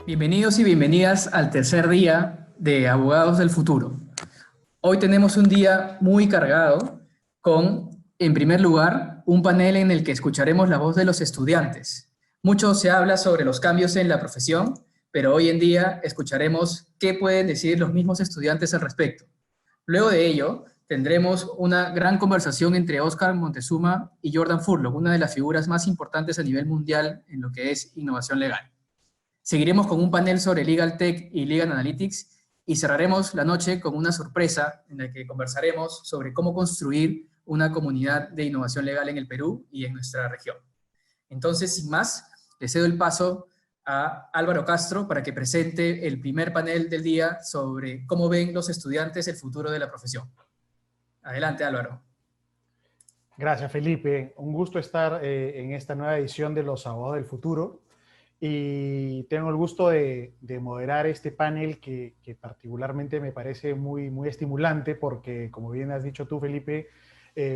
Bienvenidos y bienvenidas al tercer día de Abogados del Futuro. Hoy tenemos un día muy cargado con, en primer lugar, un panel en el que escucharemos la voz de los estudiantes. Mucho se habla sobre los cambios en la profesión, pero hoy en día escucharemos qué pueden decir los mismos estudiantes al respecto. Luego de ello, tendremos una gran conversación entre Óscar Montezuma y Jordan Furlong, una de las figuras más importantes a nivel mundial en lo que es innovación legal. Seguiremos con un panel sobre Legal Tech y Legal Analytics y cerraremos la noche con una sorpresa en la que conversaremos sobre cómo construir una comunidad de innovación legal en el Perú y en nuestra región. Entonces, sin más, le cedo el paso a Álvaro Castro para que presente el primer panel del día sobre cómo ven los estudiantes el futuro de la profesión. Adelante, Álvaro. Gracias, Felipe. Un gusto estar en esta nueva edición de Los Abogados del Futuro. Y tengo el gusto de moderar este panel que particularmente me parece muy estimulante porque, como bien has dicho tú, Felipe,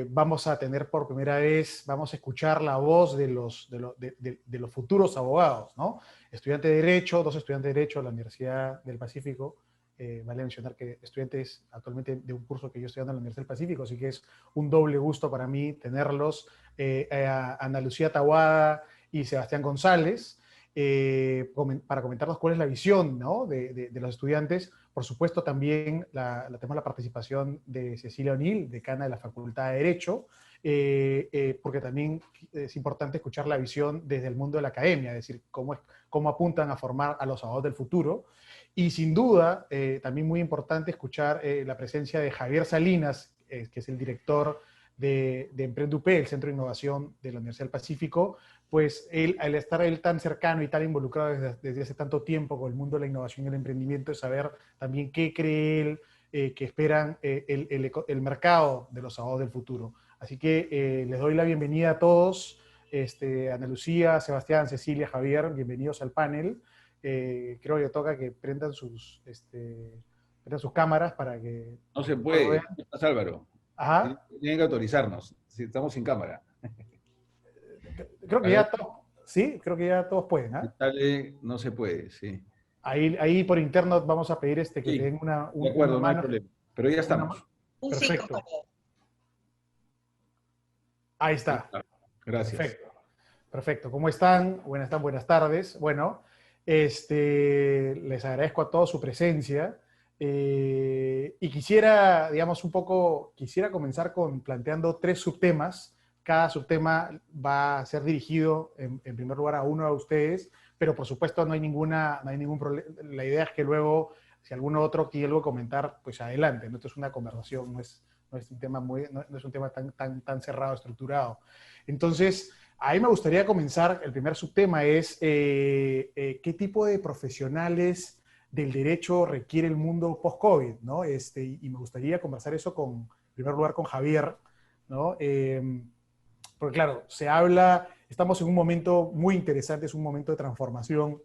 vamos a tener por primera vez, vamos a escuchar la voz de los futuros abogados, ¿no? Estudiante de Derecho, dos estudiantes de Derecho de la Universidad del Pacífico. Vale mencionar que estudiantes actualmente de un curso que yo estoy dando en la Universidad del Pacífico, así que es un doble gusto para mí tenerlos, a Ana Lucía Taboada y Sebastián González, para comentarnos cuál es la visión, ¿no?, de los estudiantes. Por supuesto, también tenemos la participación de Cecilia O'Neill, decana de la Facultad de Derecho, porque también es importante escuchar la visión desde el mundo de la academia, es decir, cómo apuntan a formar a los abogados del futuro. Y sin duda, también muy importante escuchar la presencia de Javier Salinas, que es el director de EmprenduP, el Centro de Innovación de la Universidad del Pacífico. Pues él, al estar él tan cercano y tan involucrado desde hace tanto tiempo con el mundo de la innovación y el emprendimiento, es saber también qué cree él que esperan el mercado de los abogados del futuro. Así que les doy la bienvenida a todos, Ana Lucía, Sebastián, Cecilia, Javier, bienvenidos al panel. Creo que toca que prendan sus cámaras para que... No se puede, ¿qué pasa, Álvaro? Ajá. Tienen que autorizarnos, si estamos sin cámara. Creo que ya todos, sí, creo que ya todos pueden, ¿ah? Dale, no se puede, sí. Ahí por interno vamos a pedir que Sí, te den de acuerdo, no hay problema. Pero ya estamos. Perfecto. Ahí está. Gracias. Perfecto. ¿Cómo están? Buenas tardes. Bueno, les agradezco a todos su presencia. Y quisiera, digamos, quisiera comenzar planteando 3 subtemas. Cada subtema va a ser dirigido, en primer lugar, a uno de ustedes, pero por supuesto no hay ningún problema. La idea es que luego, si alguno otro quiere algo comentar, pues adelante, ¿no? Esto es una conversación, no es un tema tan cerrado, estructurado. Entonces, a mí me gustaría comenzar, el primer subtema es qué tipo de profesionales del derecho requiere el mundo post-COVID, ¿no? Y me gustaría conversar eso en primer lugar con Javier, ¿no? Porque claro, estamos en un momento muy interesante, es un momento de transformación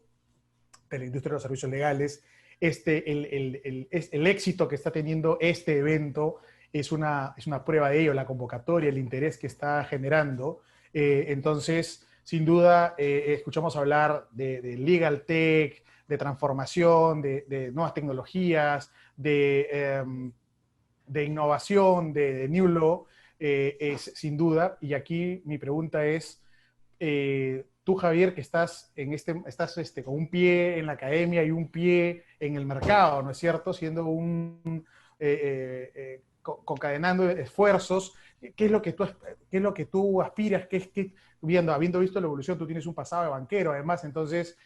de la industria de los servicios legales. El éxito que está teniendo este evento es una prueba de ello, la convocatoria, el interés que está generando. Entonces, sin duda, escuchamos hablar de Legal Tech, de transformación, de nuevas tecnologías, de innovación, de New Law, sin duda. Y aquí mi pregunta es, tú, Javier, que estás con un pie en la academia y un pie en el mercado, ¿no es cierto? Siendo concadenando esfuerzos, ¿qué es lo que tú aspiras? Habiendo visto la evolución, tú tienes un pasado de banquero, además, entonces,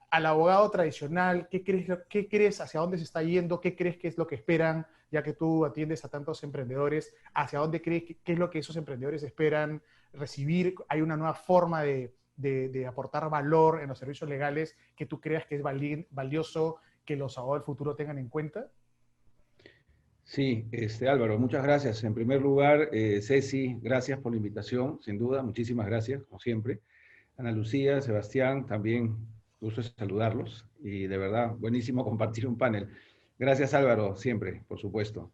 al abogado tradicional, ¿qué crees hacia dónde se está yendo? ¿Qué crees que es lo que esperan, ya que tú atiendes a tantos emprendedores? ¿Hacia dónde crees qué es lo que esos emprendedores esperan recibir? ¿Hay una nueva forma de aportar valor en los servicios legales que tú creas que es valioso que los abogados del futuro tengan en cuenta? Sí, Álvaro, muchas gracias. En primer lugar, Ceci, gracias por la invitación, sin duda, muchísimas gracias, como siempre. Ana Lucía, Sebastián, también gusto saludarlos y de verdad, buenísimo compartir un panel. Gracias, Álvaro, siempre, por supuesto.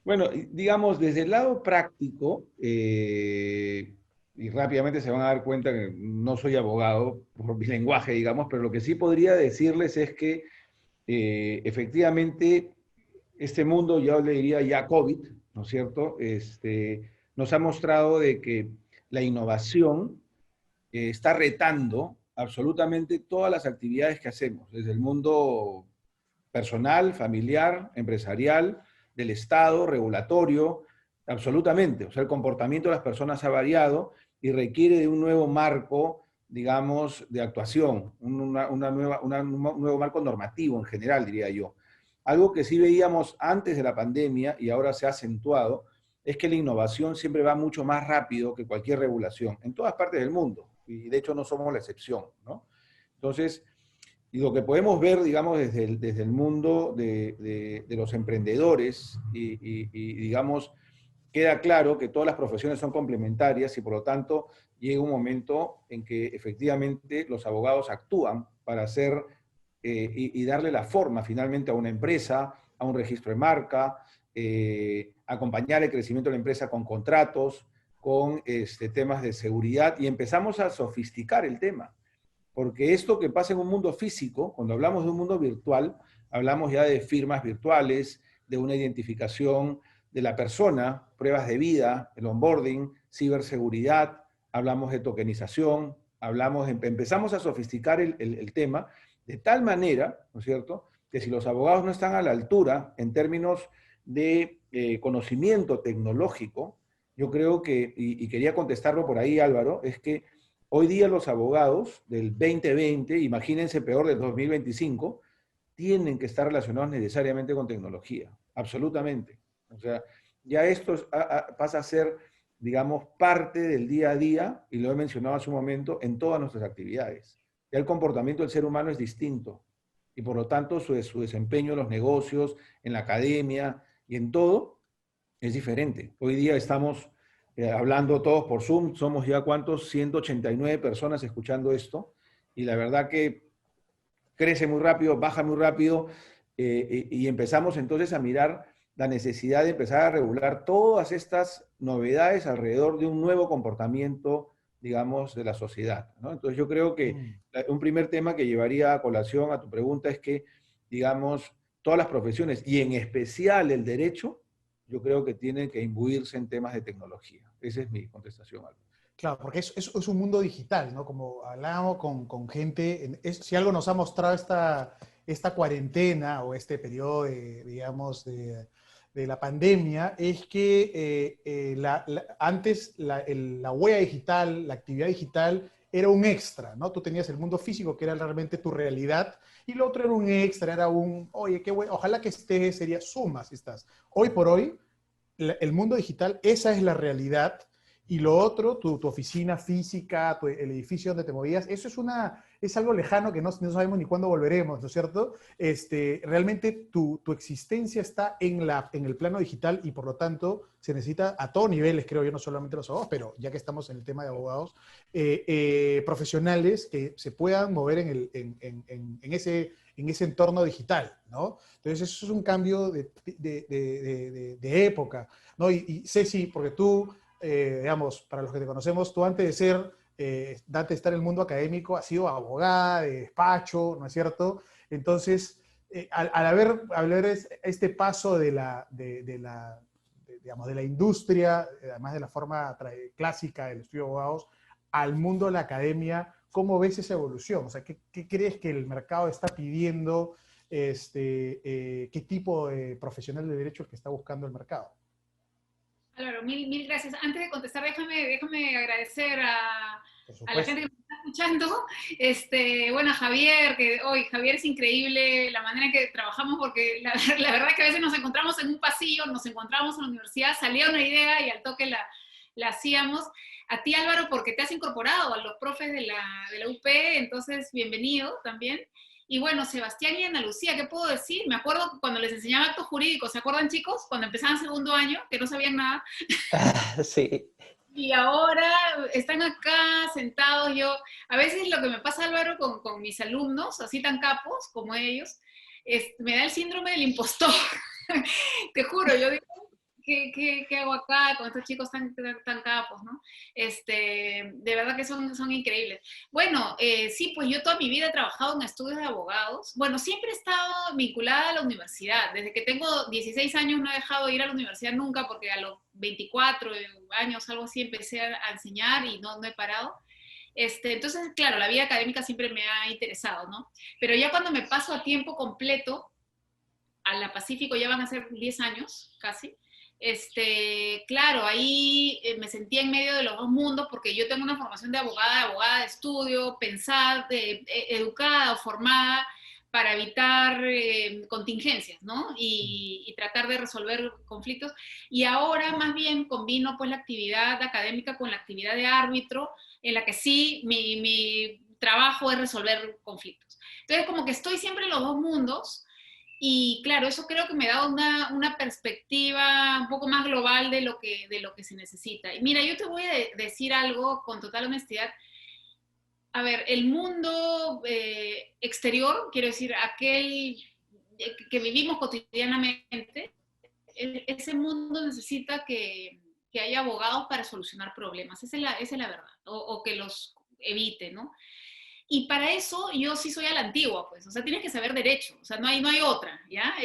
Bueno, digamos, desde el lado práctico, y rápidamente se van a dar cuenta que no soy abogado por mi lenguaje, digamos, pero lo que sí podría decirles es que efectivamente este mundo, yo le diría ya COVID, ¿no es cierto? Nos ha mostrado de que la innovación está retando absolutamente todas las actividades que hacemos, desde el mundo personal, familiar, empresarial, del Estado, regulatorio, absolutamente. O sea, el comportamiento de las personas ha variado y requiere de un nuevo marco, digamos, de actuación, un nuevo marco normativo en general, diría yo. Algo que sí veíamos antes de la pandemia y ahora se ha acentuado es que la innovación siempre va mucho más rápido que cualquier regulación, en todas partes del mundo, y de hecho no somos la excepción, ¿no? Entonces, y lo que podemos ver, digamos, desde el mundo de los emprendedores digamos, queda claro que todas las profesiones son complementarias y por lo tanto llega un momento en que efectivamente los abogados actúan para hacer darle la forma finalmente a una empresa, a un registro de marca, acompañar el crecimiento de la empresa con contratos, con temas de seguridad y empezamos a sofisticar el tema. Porque esto que pasa en un mundo físico, cuando hablamos de un mundo virtual, hablamos ya de firmas virtuales, de una identificación de la persona, pruebas de vida, el onboarding, ciberseguridad, hablamos de tokenización, empezamos a sofisticar el tema de tal manera, ¿no es cierto?, que si los abogados no están a la altura en términos de conocimiento tecnológico, yo creo que, y quería contestarlo por ahí, Álvaro, es que hoy día los abogados del 2020, imagínense peor del 2025, tienen que estar relacionados necesariamente con tecnología, absolutamente. O sea, ya esto pasa a ser, digamos, parte del día a día, y lo he mencionado hace un momento, en todas nuestras actividades. Ya el comportamiento del ser humano es distinto, y por lo tanto su desempeño en los negocios, en la academia y en todo es diferente. Hoy día estamos hablando todos por Zoom, somos ya cuántos, 189 personas escuchando esto, y la verdad que crece muy rápido, baja muy rápido, y empezamos entonces a mirar la necesidad de empezar a regular todas estas novedades alrededor de un nuevo comportamiento, digamos, de la sociedad, ¿no? Entonces yo creo que un primer tema que llevaría a colación a tu pregunta es que, digamos, todas las profesiones, y en especial el derecho, yo creo que tienen que imbuirse en temas de tecnología. Esa es mi contestación, Álvaro. Claro, porque es un mundo digital, ¿no? Como hablábamos con gente, si algo nos ha mostrado esta cuarentena o este periodo, digamos, de la pandemia, es que antes la huella digital, la actividad digital, era un extra, ¿no? Tú tenías el mundo físico, que era realmente tu realidad, y lo otro era un extra, era oye, qué bueno, ojalá que estés, sería suma si estás. Hoy por hoy, el mundo digital, esa es la realidad, y lo otro, tu oficina física, el edificio donde te movías, eso es algo lejano que no sabemos ni cuándo volveremos, ¿no es cierto? Realmente tu existencia está en el plano digital y por lo tanto se necesita a todos niveles, creo yo, no solamente los abogados, pero ya que estamos en el tema de abogados, profesionales que se puedan mover en ese entorno digital, ¿no? Entonces eso es un cambio de época, ¿no? Y Ceci, porque tú digamos, para los que te conocemos, tú antes de estar en el mundo académico, has sido abogada de despacho, ¿no es cierto? Entonces, al haber este paso digamos, de la industria, además de la forma clásica del estudio de abogados, al mundo de la academia, ¿cómo ves esa evolución? O sea, ¿qué crees que el mercado está pidiendo? ¿Qué tipo de profesional de derecho es que está buscando el mercado? Claro, mil gracias. Antes de contestar, déjame agradecer a la gente que me está escuchando. Bueno, a Javier, que hoy Javier es increíble la manera en que trabajamos, porque la verdad es que a veces nos encontramos en un pasillo, nos encontramos en la universidad, salía una idea y al toque la hacíamos. A ti, Álvaro, porque te has incorporado a los profes de la UP, entonces bienvenido también. Y bueno, Sebastián y Ana Lucía, ¿qué puedo decir? Me acuerdo cuando les enseñaba actos jurídicos, ¿se acuerdan, chicos? Cuando empezaban segundo año, que no sabían nada. Sí. Y ahora están acá sentados. A veces lo que me pasa, Álvaro, con mis alumnos, así tan capos como ellos, me da el síndrome del impostor. Te juro, yo digo, ¿qué hago acá con estos chicos tan capos, ¿no? De verdad que son increíbles. Bueno, sí, pues yo toda mi vida he trabajado en estudios de abogados. Bueno, siempre he estado vinculada a la universidad. Desde que tengo 16 años no he dejado de ir a la universidad nunca, porque a los 24 años, algo así, empecé a enseñar y no he parado. Entonces, claro, la vida académica siempre me ha interesado, ¿no? Pero ya cuando me paso a tiempo completo, a la Pacífico ya van a ser 10 años casi, claro, ahí me sentía en medio de los dos mundos porque yo tengo una formación de abogada de estudio, pensar, educada o formada para evitar contingencias, ¿no? Y tratar de resolver conflictos. Y ahora más bien combino pues la actividad académica con la actividad de árbitro, en la que sí mi trabajo es resolver conflictos. Entonces como que estoy siempre en los dos mundos. Y claro, eso creo que me da una perspectiva un poco más global de lo que se necesita. Y mira, yo te voy a decir algo con total honestidad. A ver, el mundo exterior, quiero decir, aquel que vivimos cotidianamente, ese mundo necesita que haya abogados para solucionar problemas. Esa es la verdad. O que los evite, ¿no? Y para eso yo sí soy a la antigua, pues, o sea, tienes que saber derecho, o sea, no hay otra, ¿ya?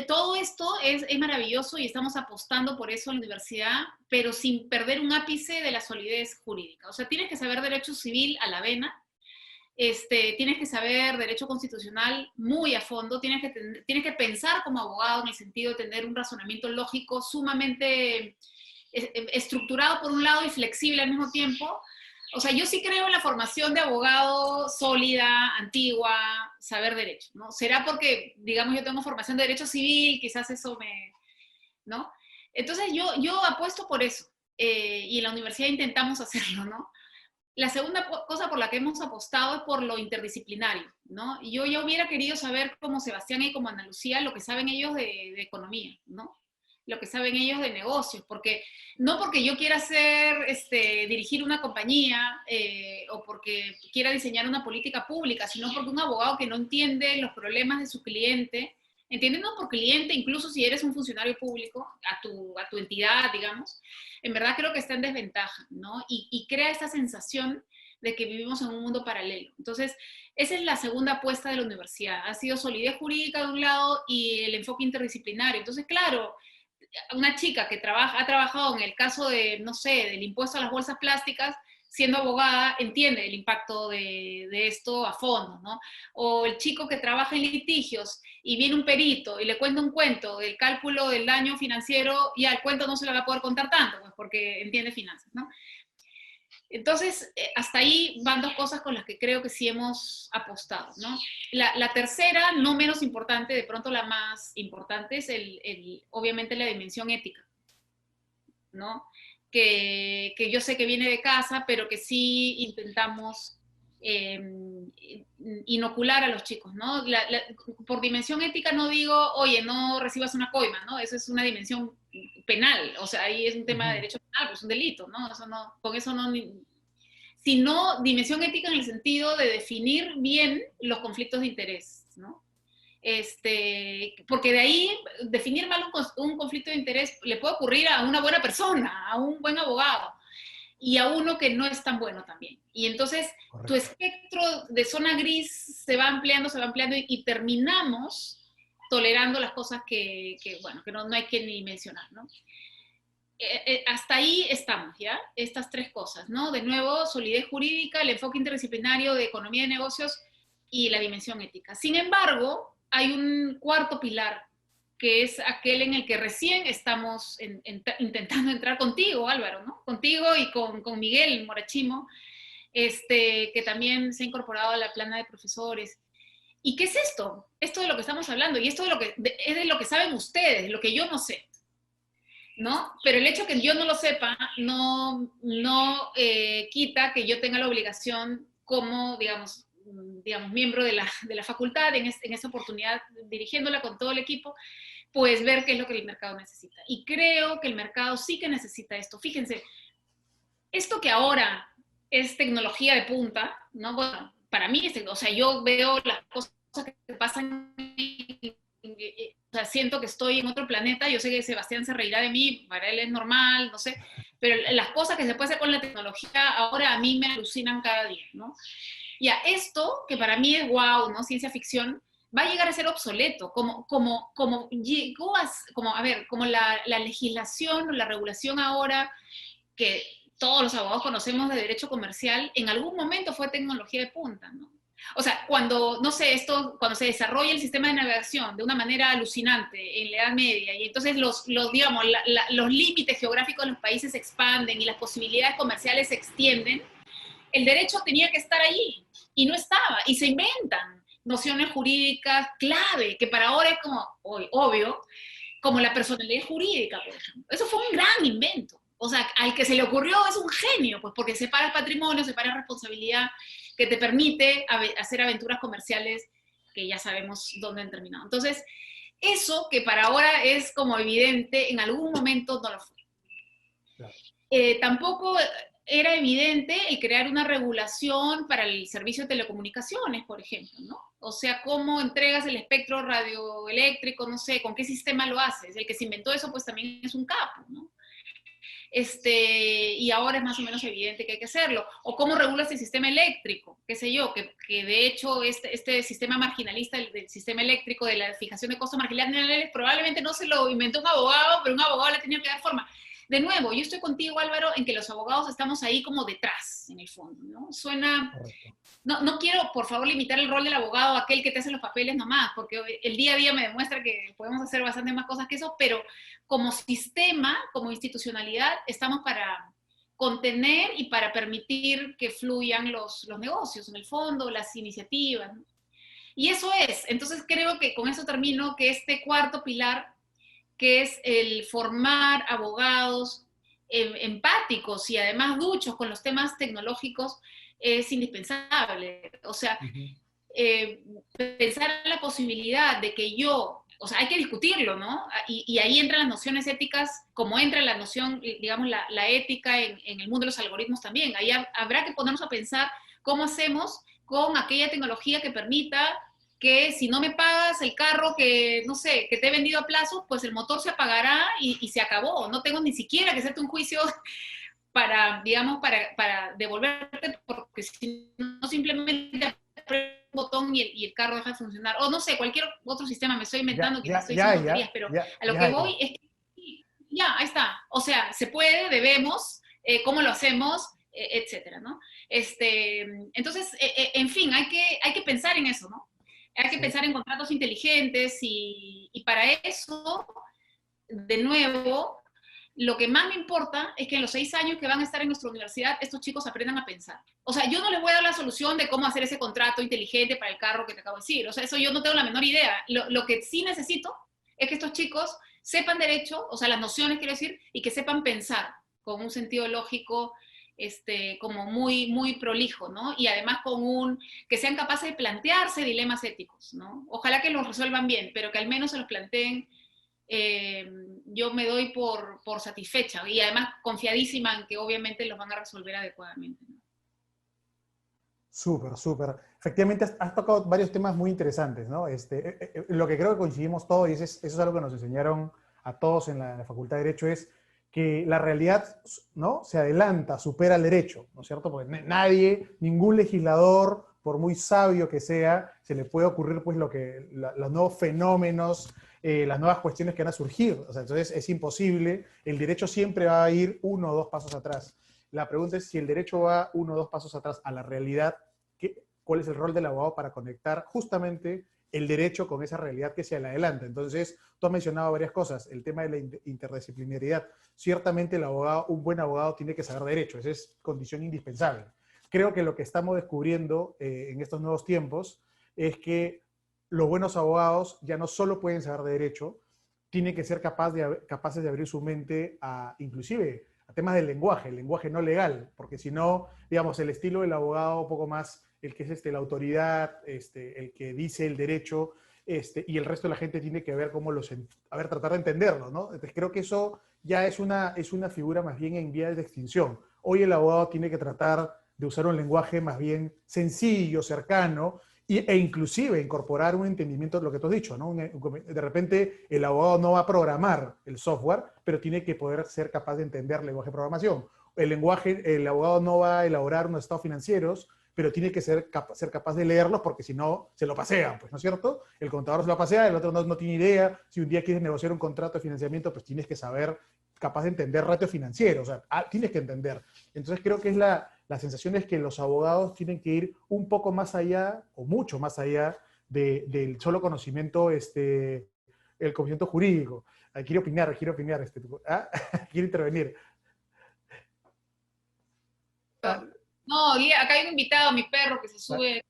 Todo esto es maravilloso y estamos apostando por eso en la universidad, pero sin perder un ápice de la solidez jurídica. O sea, tienes que saber derecho civil a la vena, tienes que saber derecho constitucional muy a fondo, tienes que pensar como abogado en el sentido de tener un razonamiento lógico sumamente estructurado por un lado y flexible al mismo tiempo. O sea, yo sí creo en la formación de abogado sólida, antigua, saber derecho, ¿no? Será porque, digamos, yo tengo formación de derecho civil, quizás eso ¿no? Entonces yo apuesto por eso, y en la universidad intentamos hacerlo, ¿no? La segunda cosa por la que hemos apostado es por lo interdisciplinario, ¿no? Y yo ya hubiera querido saber como Sebastián y como Ana Lucía lo que saben ellos de economía, ¿no? Lo que saben ellos de negocios, porque no porque yo quiera dirigir una compañía o porque quiera diseñar una política pública, sino porque un abogado que no entiende los problemas de su cliente, entiendiendo por cliente, incluso si eres un funcionario público, a tu entidad, digamos, en verdad creo que está en desventaja, ¿no? Y crea esta sensación de que vivimos en un mundo paralelo. Entonces, esa es la segunda apuesta de la universidad. Ha sido solidez jurídica de un lado y el enfoque interdisciplinario. Entonces, claro, una chica que ha trabajado en el caso de, no sé, del impuesto a las bolsas plásticas, siendo abogada, entiende el impacto de esto a fondo, ¿no? O el chico que trabaja en litigios y viene un perito y le cuenta un cuento del cálculo del daño financiero, y al cuento no se le va a poder contar tanto, pues porque entiende finanzas, ¿no? Entonces, hasta ahí van dos cosas con las que creo que sí hemos apostado, ¿no? La tercera, no menos importante, de pronto la más importante, es obviamente la dimensión ética, ¿no? Que yo sé que viene de casa, pero que sí intentamos inocular a los chicos, ¿no? Por dimensión ética no digo, oye, no recibas una coima, ¿no? Eso es una dimensión penal, o sea, ahí es un tema de derecho penal, pues es un delito, ¿no? Con eso no, sino dimensión ética en el sentido de definir bien los conflictos de interés, ¿no? Porque de ahí, definir mal un conflicto de interés le puede ocurrir a una buena persona, a un buen abogado, y a uno que no es tan bueno también. Y entonces, correcto, tu espectro de zona gris se va ampliando y terminamos tolerando las cosas que no hay que ni mencionar, ¿no? Hasta ahí estamos, ¿ya? Estas tres cosas, ¿no? De nuevo, solidez jurídica, el enfoque interdisciplinario de economía de negocios y la dimensión ética. Sin embargo, hay un cuarto pilar, que es aquel en el que recién estamos intentando entrar contigo, Álvaro, ¿no? Contigo y con Miguel Morachimo, que también se ha incorporado a la plana de profesores. ¿Y qué es esto? Esto de lo que estamos hablando, y esto es de lo que saben ustedes, lo que yo no sé, ¿no? Pero el hecho que yo no lo sepa no quita que yo tenga la obligación como, digamos miembro de la facultad, en esta oportunidad, dirigiéndola con todo el equipo, pues ver qué es lo que el mercado necesita. Y creo que el mercado sí que necesita esto. Fíjense, esto que ahora es tecnología de punta, ¿no? Bueno, para mí, o sea, yo veo las cosas que pasan sea, siento que estoy en otro planeta. Yo sé que Sebastián se reirá de mí, para él es normal, no sé, pero las cosas que se puede hacer con la tecnología ahora a mí me alucinan cada día, ¿no? Ya, esto, que para mí es wow, ¿no? Ciencia ficción, va a llegar a ser obsoleto, como llegó a ver, como la legislación o la regulación ahora, que todos los abogados conocemos de derecho comercial, en algún momento fue tecnología de punta, ¿no? O sea, cuando, no sé, cuando se desarrolla el sistema de navegación de una manera alucinante en la Edad Media, y entonces digamos, los límites geográficos de los países se expanden y las posibilidades comerciales se extienden, el derecho tenía que estar allí, y no estaba, y se inventan nociones jurídicas clave, que para ahora es como, obvio, como la personalidad jurídica, por ejemplo. Eso fue un gran invento. O sea, al que se le ocurrió es un genio, pues porque separa patrimonio, separa responsabilidad, que te permite hacer aventuras comerciales que ya sabemos dónde han terminado. Entonces, eso que para ahora es como evidente, en algún momento no lo fue. Claro. Tampoco era evidente el crear una regulación para el servicio de telecomunicaciones, por ejemplo, ¿no? O sea, cómo entregas el espectro radioeléctrico, no sé, con qué sistema lo haces. El que se inventó eso, pues también es un capo, ¿no? Y ahora es más o menos evidente que hay que hacerlo. O cómo regulas el sistema eléctrico, qué sé yo, que de hecho este sistema marginalista del sistema eléctrico, de la fijación de costos marginales, probablemente no se lo inventó un abogado, pero un abogado le tenía que dar forma. De nuevo, yo estoy contigo, Álvaro, en que los abogados estamos ahí como detrás, en el fondo, ¿no? Suena... No quiero, por favor, limitar el rol del abogado a aquel que te hace los papeles nomás, porque el día a día me demuestra que podemos hacer bastante más cosas que eso, pero como sistema, como institucionalidad, estamos para contener y para permitir que fluyan los negocios, en el fondo, las iniciativas, ¿no? Y eso es. Entonces creo que con eso termino, que este cuarto pilar, que es el formar abogados empáticos y además duchos con los temas tecnológicos, es indispensable. O sea, pensar en la posibilidad de que o sea, hay que discutirlo, ¿no? Y ahí entran las nociones éticas, como entra la noción, digamos, la ética en el mundo de los algoritmos también. Ahí habrá que ponernos a pensar cómo hacemos con aquella tecnología que permita que si no me pagas el carro que, no sé, que te he vendido a plazo, pues el motor se apagará y se acabó. No tengo ni siquiera que hacerte un juicio para, digamos, para devolverte, porque si no simplemente apretas un botón y el carro deja de funcionar. O no sé, cualquier otro sistema, me estoy inventando, que estoy diciendo tonterías, pero a lo que voy es que ya, ahí está. O sea, se puede, debemos, cómo lo hacemos, etcétera, ¿no? Entonces, en fin, hay que pensar en eso, ¿no? Hay que pensar en contratos inteligentes y para eso, de nuevo, lo que más me importa es que en los 6 años que van a estar en nuestra universidad, estos chicos aprendan a pensar. O sea, yo no les voy a dar la solución de cómo hacer ese contrato inteligente para el carro que te acabo de decir. O sea, eso yo no tengo la menor idea. Lo que sí necesito es que estos chicos sepan derecho, o sea, las nociones, quiero decir, y que sepan pensar con un sentido lógico, como muy, muy prolijo, ¿no? Y además que sean capaces de plantearse dilemas éticos, ¿no? Ojalá que los resuelvan bien, pero que al menos se los planteen. Yo me doy por satisfecha y además confiadísima en que obviamente los van a resolver adecuadamente, ¿no? Súper, súper. Efectivamente, has tocado varios temas muy interesantes, ¿no? Lo que creo que coincidimos todos, y eso es algo que nos enseñaron a todos en la Facultad de Derecho, es que la realidad, ¿no?, se adelanta, supera el derecho, ¿no es cierto? Porque ningún legislador, por muy sabio que sea, se le puede ocurrir pues los nuevos fenómenos, las nuevas cuestiones que van a surgir. O sea, entonces es imposible. El derecho siempre va a ir 1 o 2 pasos atrás. La pregunta es si el derecho va 1 o 2 pasos atrás a la realidad, ¿cuál es el rol del abogado para conectar justamente el derecho con esa realidad que se le adelanta? Entonces, tú has mencionado varias cosas. El tema de la interdisciplinariedad. Ciertamente un buen abogado tiene que saber derecho. Esa es condición indispensable. Creo que lo que estamos descubriendo en estos nuevos tiempos es que los buenos abogados ya no solo pueden saber de derecho, tienen que ser capaces de abrir su mente inclusive a temas del lenguaje, el lenguaje no legal, porque si no, digamos, el estilo del abogado un poco más, el que es la autoridad, el que dice el derecho, y el resto de la gente tiene que ver cómo tratar de entenderlo, ¿no? Entonces creo que eso ya es una figura más bien en vías de extinción. Hoy el abogado tiene que tratar de usar un lenguaje más bien sencillo, cercano, e inclusive incorporar un entendimiento de lo que tú has dicho, ¿no? De repente el abogado no va a programar el software, pero tiene que poder ser capaz de entender el lenguaje de programación. El abogado no va a elaborar unos estados financieros, pero tiene que ser capaz de leerlos porque si no, se lo pasean, pues, ¿no es cierto? El contador se lo pasea, el otro no tiene idea. Si un día quieres negociar un contrato de financiamiento, pues tienes que saber, capaz de entender ratios financieros, o sea, tienes que entender. Entonces creo que la sensación es que los abogados tienen que ir un poco más allá, o mucho más allá, del solo conocimiento, el conocimiento jurídico. Quiero opinar, quiero intervenir. No, acá hay un invitado, mi perro, que se sube.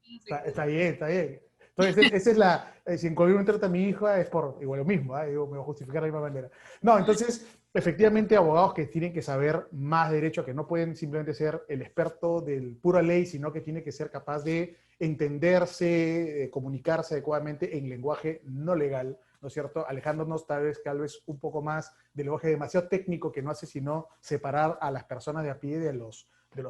Está bien, está bien. Entonces, esa es la... Si en cualquier momento trata a mi hija, es por igual lo mismo, digo, me voy a justificar de la misma manera. No, entonces, efectivamente, abogados que tienen que saber más derecho, que no pueden simplemente ser el experto del pura ley, sino que tiene que ser capaz de entenderse, comunicarse adecuadamente en lenguaje no legal, ¿no es cierto? Alejándonos tal vez un poco más del lenguaje demasiado técnico que no hace sino separar a las personas de a pie de los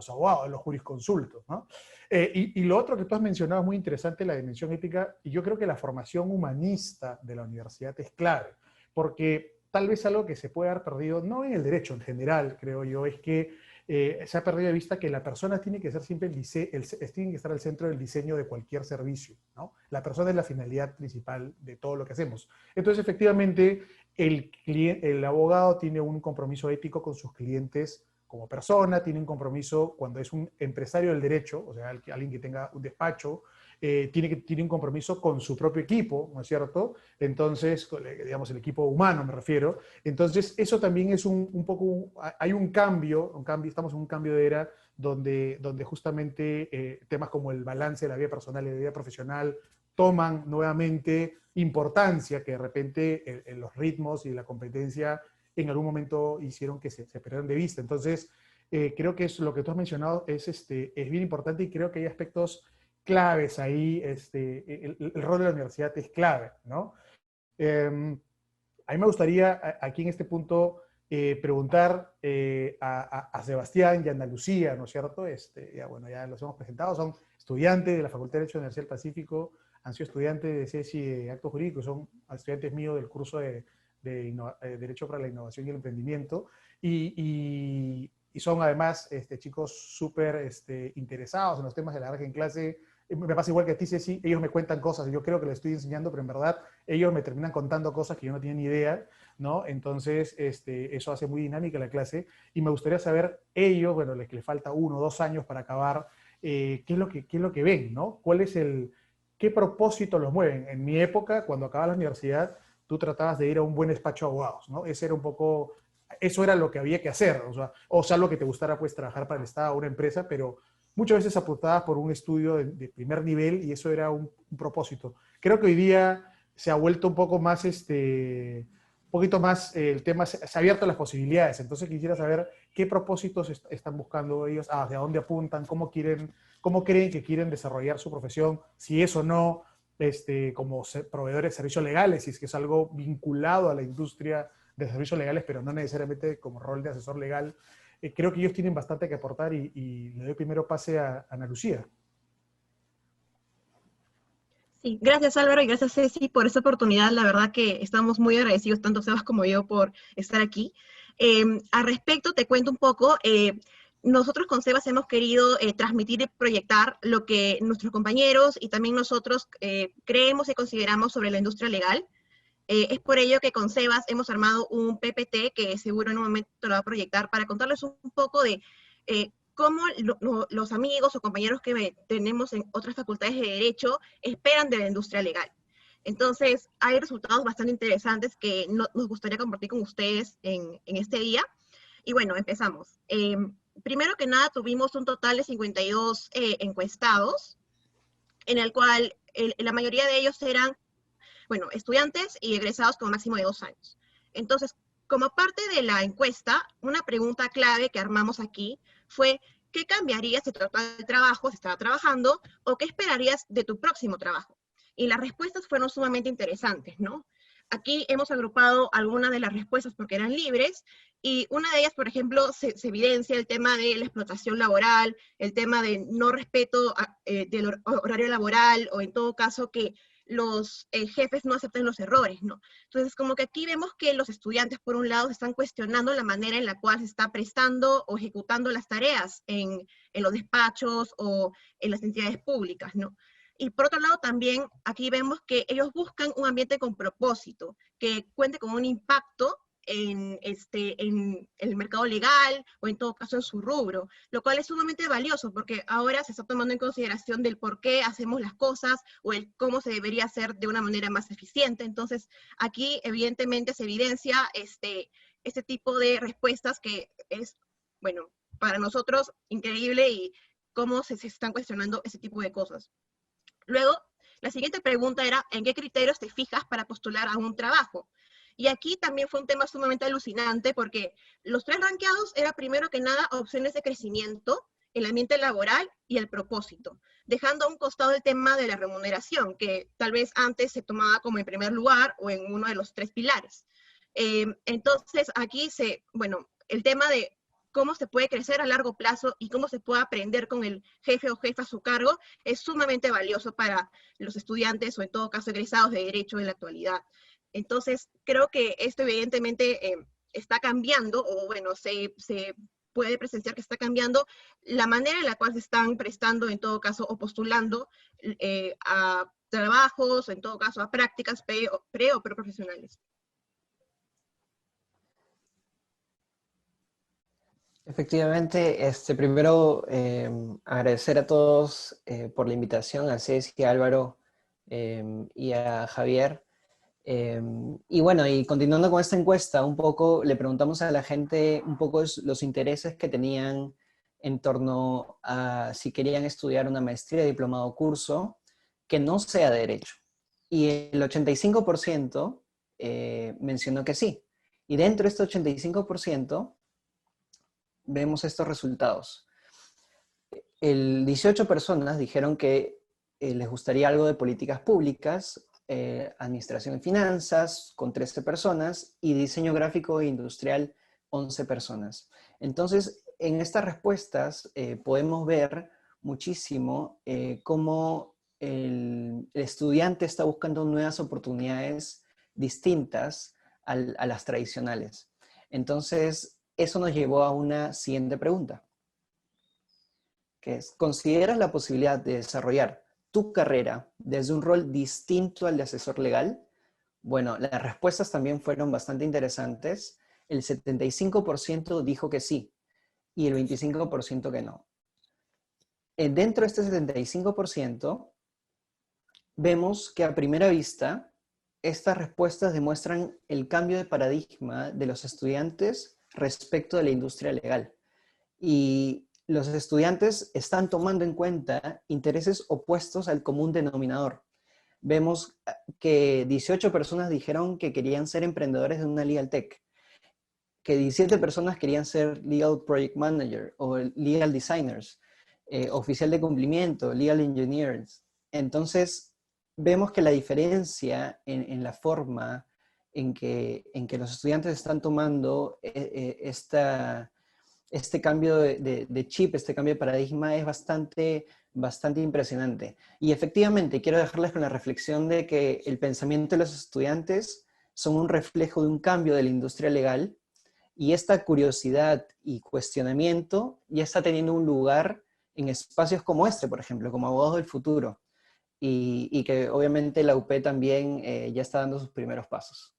abogados, de los jurisconsultos, ¿no? Y lo otro que tú has mencionado es muy interesante, la dimensión ética, y yo creo que la formación humanista de la universidad es clave, porque tal vez algo que se puede haber perdido, no en el derecho en general, creo yo, es que se ha perdido de vista que la persona tiene que ser siempre tiene que estar al centro del diseño de cualquier servicio, ¿no? La persona es la finalidad principal de todo lo que hacemos. Entonces, efectivamente, el abogado tiene un compromiso ético con sus clientes como persona, tiene un compromiso cuando es un empresario del derecho, o sea, alguien que tenga un despacho, tiene un compromiso con su propio equipo, ¿no es cierto? Entonces, digamos, el equipo humano me refiero. Entonces, eso también es un poco, hay un cambio, estamos en un cambio de era donde justamente temas como el balance de la vida personal y de la vida profesional toman nuevamente importancia, que de repente en los ritmos y la competencia en algún momento hicieron que se perdieran de vista. Entonces, creo que lo que tú has mencionado es bien importante y creo que hay aspectos claves ahí. El rol de la universidad es clave, ¿no? A mí me gustaría aquí en este punto preguntar a Sebastián y a Ana Lucía, ¿no es cierto? Ya los hemos presentado, son estudiantes de la Facultad de Derecho de la Universidad del Pacífico, han sido estudiantes de CESI de Acto Jurídico, son estudiantes míos del curso de Derecho para la Innovación y el Emprendimiento, y son además chicos súper interesados en los temas de la verdad que en clase. Me pasa igual que a ti, Ceci, ellos me cuentan cosas, yo creo que les estoy enseñando, pero en verdad ellos me terminan contando cosas que yo no tenía ni idea, ¿no? Entonces, eso hace muy dinámica la clase, y me gustaría saber ellos, bueno, les falta 1 o 2 años para acabar, qué es lo que ven, ¿no? ¿Qué propósito los mueven? En mi época, cuando acababa la universidad, tú tratabas de ir a un buen despacho de abogados, ¿no? Eso era lo que había que hacer, o sea algo que te gustara, pues, trabajar para el Estado o una empresa, pero muchas veces apuntabas por un estudio de primer nivel y eso era un propósito. Creo que hoy día se ha vuelto un poco más, un poquito más, el tema se ha abierto las posibilidades, entonces quisiera saber qué propósitos están buscando ellos, hacia dónde apuntan, cómo creen que quieren desarrollar su profesión, si es o no, como proveedores de servicios legales, si es que es algo vinculado a la industria de servicios legales, pero no necesariamente como rol de asesor legal. Creo que ellos tienen bastante que aportar y le doy primero pase a Ana Lucía. Sí, gracias Álvaro y gracias Ceci por esta oportunidad. La verdad que estamos muy agradecidos, tanto Sebas como yo, por estar aquí. Al respecto, te cuento un poco. Nosotros con Sebas hemos querido transmitir y proyectar lo que nuestros compañeros y también nosotros creemos y consideramos sobre la industria legal. Es por ello que con Sebas hemos armado un PPT que seguro en un momento lo va a proyectar para contarles un poco de cómo los amigos o compañeros que tenemos en otras facultades de Derecho esperan de la industria legal. Entonces, hay resultados bastante interesantes que nos gustaría compartir con ustedes en este día. Y bueno, empezamos. Primero que nada, tuvimos un total de 52 encuestados, en el cual la mayoría de ellos eran, bueno, estudiantes y egresados con máximo de 2 años. Entonces, como parte de la encuesta, una pregunta clave que armamos aquí fue, ¿qué cambiarías si tu trabajo, si estaba trabajando, o qué esperarías de tu próximo trabajo? Y las respuestas fueron sumamente interesantes, ¿no? Aquí hemos agrupado algunas de las respuestas porque eran libres, Y una de ellas, por ejemplo, se evidencia el tema de la explotación laboral, el tema de no respeto del horario laboral, o en todo caso que los jefes no acepten los errores, ¿no? Entonces, como que aquí vemos que los estudiantes, por un lado, se están cuestionando la manera en la cual se está prestando o ejecutando las tareas en los despachos o en las entidades públicas, ¿no? Y por otro lado, también aquí vemos que ellos buscan un ambiente con propósito, que cuente con un impacto en el mercado legal o en todo caso en su rubro, lo cual es sumamente valioso porque ahora se está tomando en consideración del por qué hacemos las cosas o el cómo se debería hacer de una manera más eficiente. Entonces, aquí evidentemente se evidencia este tipo de respuestas que es, bueno, para nosotros increíble y cómo se están cuestionando ese tipo de cosas. Luego, la siguiente pregunta era, ¿en qué criterios te fijas para postular a un trabajo? Y aquí también fue un tema sumamente alucinante porque los 3 rankeados era primero que nada opciones de crecimiento, el ambiente laboral y el propósito, dejando a un costado el tema de la remuneración, que tal vez antes se tomaba como en primer lugar o en uno de los 3 pilares. Entonces aquí bueno, el tema de cómo se puede crecer a largo plazo y cómo se puede aprender con el jefe o jefa a su cargo es sumamente valioso para los estudiantes o en todo caso egresados de Derecho en la actualidad. Entonces, creo que esto evidentemente está cambiando, o bueno, se puede presenciar que está cambiando la manera en la cual se están prestando, en todo caso, o postulando a trabajos, o en todo caso, a prácticas pre o profesionales. Efectivamente, primero agradecer a todos por la invitación, a Ceci, a Álvaro y a Javier. Y bueno, y continuando con esta encuesta, un poco le preguntamos a la gente un poco los intereses que tenían en torno a si querían estudiar una maestría, diplomado o curso que no sea de Derecho. Y el 85% mencionó que sí. Y dentro de este 85% vemos estos resultados. El 18 personas dijeron que les gustaría algo de políticas públicas, administración y finanzas con 13 personas y diseño gráfico e industrial 11 personas. Entonces, en estas respuestas podemos ver muchísimo cómo el estudiante está buscando nuevas oportunidades distintas a las tradicionales. Entonces, eso nos llevó a una siguiente pregunta, que es, ¿consideras la posibilidad de desarrollar tu carrera desde un rol distinto al de asesor legal? Bueno, las respuestas también fueron bastante interesantes. El 75% dijo que sí y el 25% que no. Dentro de este 75%, vemos que a primera vista, estas respuestas demuestran el cambio de paradigma de los estudiantes respecto de la industria legal. Y los estudiantes están tomando en cuenta intereses opuestos al común denominador. Vemos que 18 personas dijeron que querían ser emprendedores de una legal tech, que 17 personas querían ser legal project manager o legal designers, oficial de cumplimiento, legal engineers. Entonces, vemos que la diferencia en la forma en que los estudiantes están tomando este cambio de chip, este cambio de paradigma es bastante impresionante. Y efectivamente, quiero dejarles con la reflexión de que el pensamiento de los estudiantes son un reflejo de un cambio de la industria legal y esta curiosidad y cuestionamiento ya está teniendo un lugar en espacios como este, por ejemplo, como Abogados del Futuro, y que obviamente la UP también ya está dando sus primeros pasos.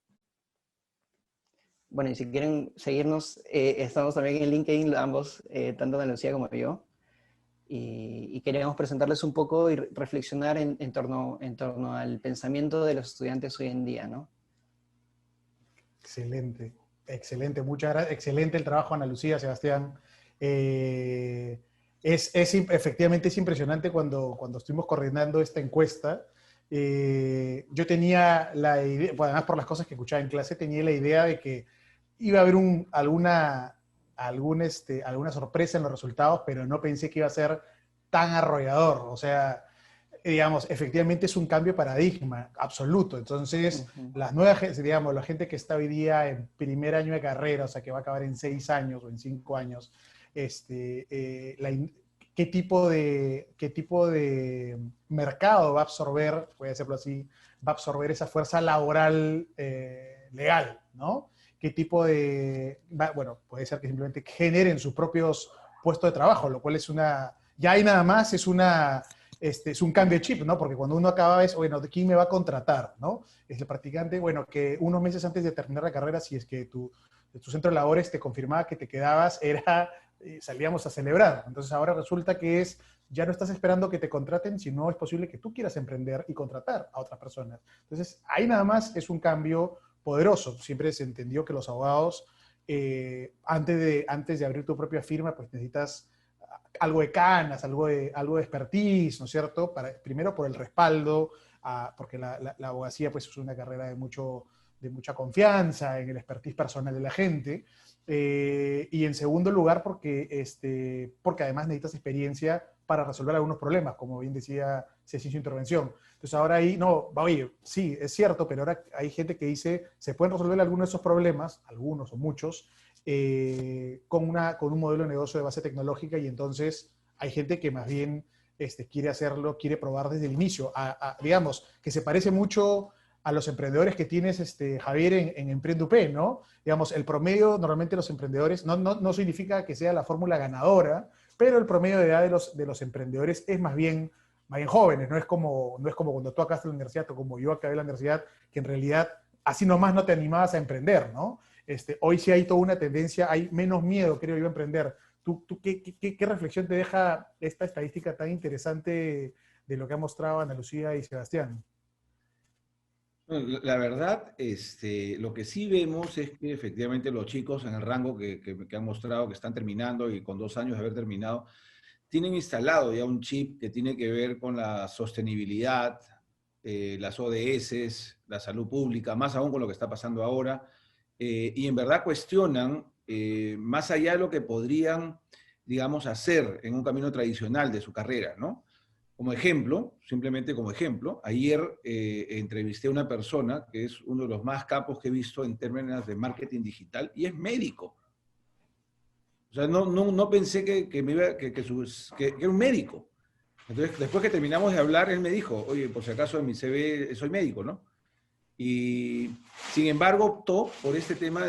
Bueno, y si quieren seguirnos, estamos también en LinkedIn, ambos, tanto Ana Lucía como yo, y queríamos presentarles un poco y reflexionar en torno al pensamiento de los estudiantes hoy en día, ¿no? Excelente, excelente, muchas gracias, excelente el trabajo, Ana Lucía, Sebastián. Efectivamente es impresionante cuando estuvimos coordinando esta encuesta. Yo tenía la idea, bueno, además por las cosas que escuchaba en clase, tenía la idea de que iba a haber alguna sorpresa en los resultados, pero no pensé que iba a ser tan arrollador. O sea, digamos, efectivamente es un cambio de paradigma absoluto. Entonces, las nuevas, digamos, la gente que está hoy día en primer año de carrera, o sea, que va a acabar en 6 años o en 5 años, ¿qué tipo de mercado va a absorber, voy a decirlo así, va a absorber esa fuerza laboral legal, ¿no? ¿Qué tipo de, bueno, puede ser que simplemente generen sus propios puestos de trabajo, lo cual es ya ahí nada más es es un cambio de chip, ¿no? Porque cuando uno acaba es, bueno, ¿quién me va a contratar, no? Es el practicante, bueno, que unos meses antes de terminar la carrera, si es que tu centro de labores te confirmaba que te quedabas, salíamos a celebrar. Entonces ahora resulta que ya no estás esperando que te contraten, sino es posible que tú quieras emprender y contratar a otras personas. Entonces ahí nada más es un cambio poderoso. Siempre se entendió que los abogados, antes de abrir tu propia firma, pues necesitas algo de canas, algo de expertise, ¿no es cierto? Primero por el respaldo, porque la abogacía pues es una carrera de mucha confianza en el expertise personal de la gente, y en segundo lugar porque además necesitas experiencia para resolver algunos problemas, como bien decía Ceci en su intervención. Entonces ahora ahí, no, oye, sí, es cierto, pero ahora hay gente que dice, se pueden resolver algunos de esos problemas, algunos o muchos, con un modelo de negocio de base tecnológica, y entonces hay gente que más bien quiere hacerlo, quiere probar desde el inicio, digamos, que se parece mucho a los emprendedores que tienes, Javier, en Emprende UP, ¿no? Digamos, el promedio, normalmente los emprendedores, no significa que sea la fórmula ganadora, pero el promedio de edad de los emprendedores es más bien jóvenes, no es como cuando tú acabaste la universidad o como yo acabé la universidad, que en realidad así nomás no te animabas a emprender, ¿no? Hoy sí hay toda una tendencia, hay menos miedo, creo yo, a emprender. ¿Tú qué reflexión te deja esta estadística tan interesante de lo que ha mostrado Ana Lucía y Sebastián? Bueno, la verdad, lo que sí vemos es que efectivamente los chicos en el rango que han mostrado que están terminando y con 2 años de haber terminado, tienen instalado ya un chip que tiene que ver con la sostenibilidad, las ODS, la salud pública, más aún con lo que está pasando ahora, y en verdad cuestionan, más allá de lo que podrían, digamos, hacer en un camino tradicional de su carrera, ¿no? Como ejemplo, simplemente como ejemplo, ayer entrevisté a una persona que es uno de los más capos que he visto en términos de marketing digital y es médico. O sea, no pensé que era un médico. Entonces, después que terminamos de hablar, él me dijo, oye, por si acaso en mi CV soy médico, ¿no? Y sin embargo optó por este tema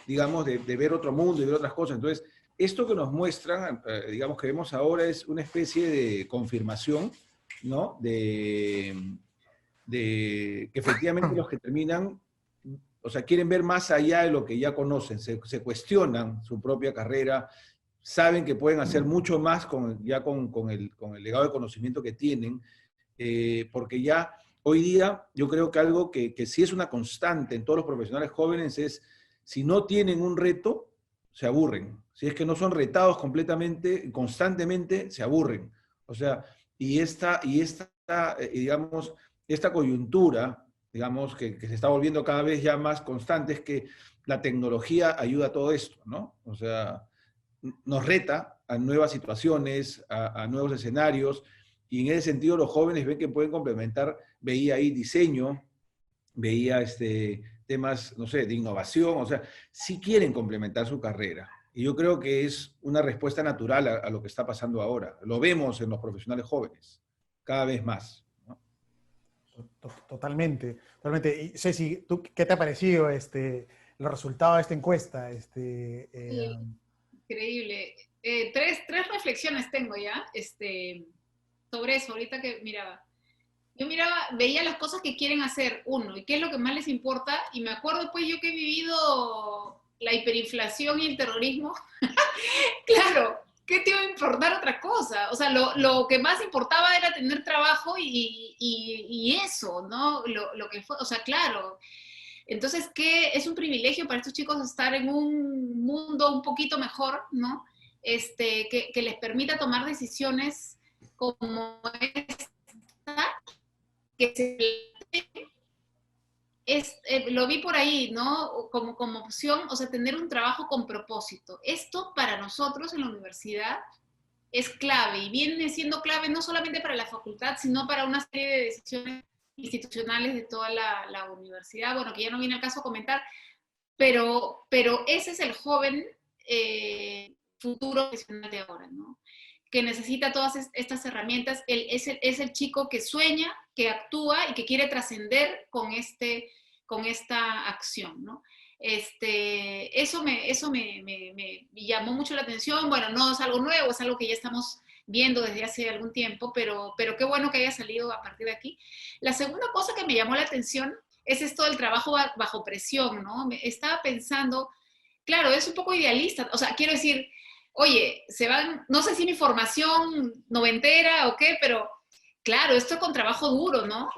digamos, de ver otro mundo y ver otras cosas. Entonces, esto que nos muestran, digamos, que vemos ahora es una especie de confirmación, ¿no? Que efectivamente los que terminan, o sea, quieren ver más allá de lo que ya conocen, se cuestionan su propia carrera, saben que pueden hacer mucho más con el legado de conocimiento que tienen, porque ya hoy día yo creo que algo que sí es una constante en todos los profesionales jóvenes es, si no tienen un reto, se aburren. Si es que no son retados completamente, constantemente, se aburren. O sea, digamos, esta coyuntura, digamos, que se está volviendo cada vez ya más constante, es que la tecnología ayuda a todo esto, ¿no? O sea, nos reta a nuevas situaciones, a nuevos escenarios, y en ese sentido los jóvenes ven que pueden complementar, veía ahí diseño, veía temas, no sé, de innovación, o sea, sí quieren complementar su carrera. Y yo creo que es una respuesta natural a lo que está pasando ahora. Lo vemos en los profesionales jóvenes, cada vez más, ¿no? Totalmente, totalmente. Y Ceci, ¿tú qué te ha parecido los resultados de esta encuesta? Sí, increíble. Tres reflexiones tengo ya sobre eso, ahorita que miraba. Yo veía las cosas que quieren hacer, uno, y qué es lo que más les importa, y me acuerdo pues yo que he vivido la hiperinflación y el terrorismo, claro, ¿qué te iba a importar otra cosa? O sea, lo que más importaba era tener trabajo y eso, ¿no? Lo que fue, o sea, claro. Entonces, ¿qué? Es un privilegio para estos chicos estar en un mundo un poquito mejor, ¿no? Que les permita tomar decisiones como esta, que lo vi por ahí, ¿no? Como opción, o sea, tener un trabajo con propósito. Esto para nosotros en la universidad es clave y viene siendo clave no solamente para la facultad, sino para una serie de decisiones institucionales de toda la universidad, bueno, que ya no viene al caso comentar, pero ese es el joven futuro profesional de ahora, ¿no? Que necesita todas estas herramientas. Él es el chico que sueña, que actúa y que quiere trascender con esta acción, ¿no? Eso me llamó mucho la atención. Bueno, no es algo nuevo, es algo que ya estamos viendo desde hace algún tiempo, pero qué bueno que haya salido a partir de aquí. La segunda cosa que me llamó la atención es esto del trabajo bajo presión, ¿no? Estaba pensando, claro, es un poco idealista, o sea, quiero decir, oye, se van, no sé si mi formación noventera o qué, pero claro, esto es con trabajo duro, ¿no?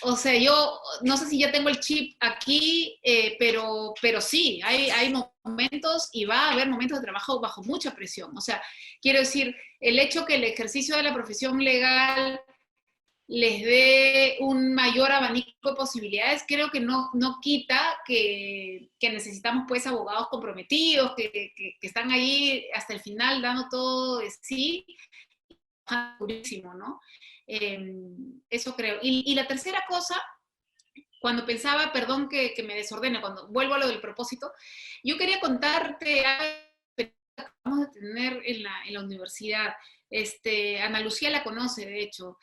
O sea, yo no sé si ya tengo el chip aquí, pero sí, hay momentos y va a haber momentos de trabajo bajo mucha presión. O sea, quiero decir, el hecho que el ejercicio de la profesión legal les dé un mayor abanico de posibilidades, creo que no quita que necesitamos pues abogados comprometidos, que están ahí hasta el final dando todo de sí, durísimo, ¿no? Eso creo. Y la tercera cosa, cuando pensaba, perdón que me desordene, cuando vuelvo a lo del propósito, yo quería contarte algo que vamos a tener en la universidad. Ana Lucía la conoce, de hecho.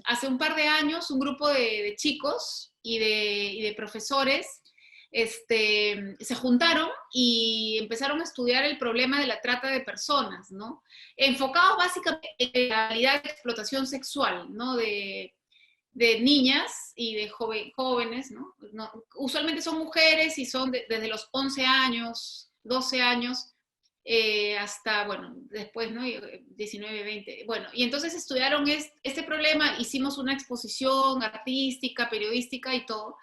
Hace un par de años, un grupo de chicos y de profesores se juntaron y empezaron a estudiar el problema de la trata de personas, ¿no? Enfocados básicamente en la realidad de explotación sexual, ¿no? De niñas y de jóvenes, ¿no? Usualmente son mujeres y son desde los 11 años, 12 años, hasta, bueno, después, ¿no? 19, 20. Bueno, y entonces estudiaron este problema, hicimos una exposición artística, periodística y todo.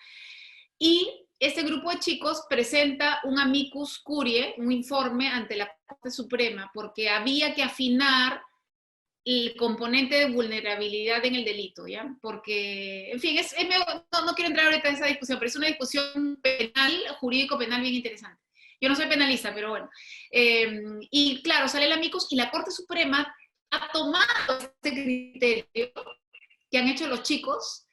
Y este grupo de chicos presenta un amicus curiae, un informe ante la Corte Suprema, porque había que afinar el componente de vulnerabilidad en el delito, ¿ya? Porque, en fin, no quiero entrar ahorita en esa discusión, pero es una discusión penal, jurídico-penal bien interesante. Yo no soy penalista, pero bueno. Y claro, sale el amicus y la Corte Suprema ha tomado este criterio que han hecho los chicos,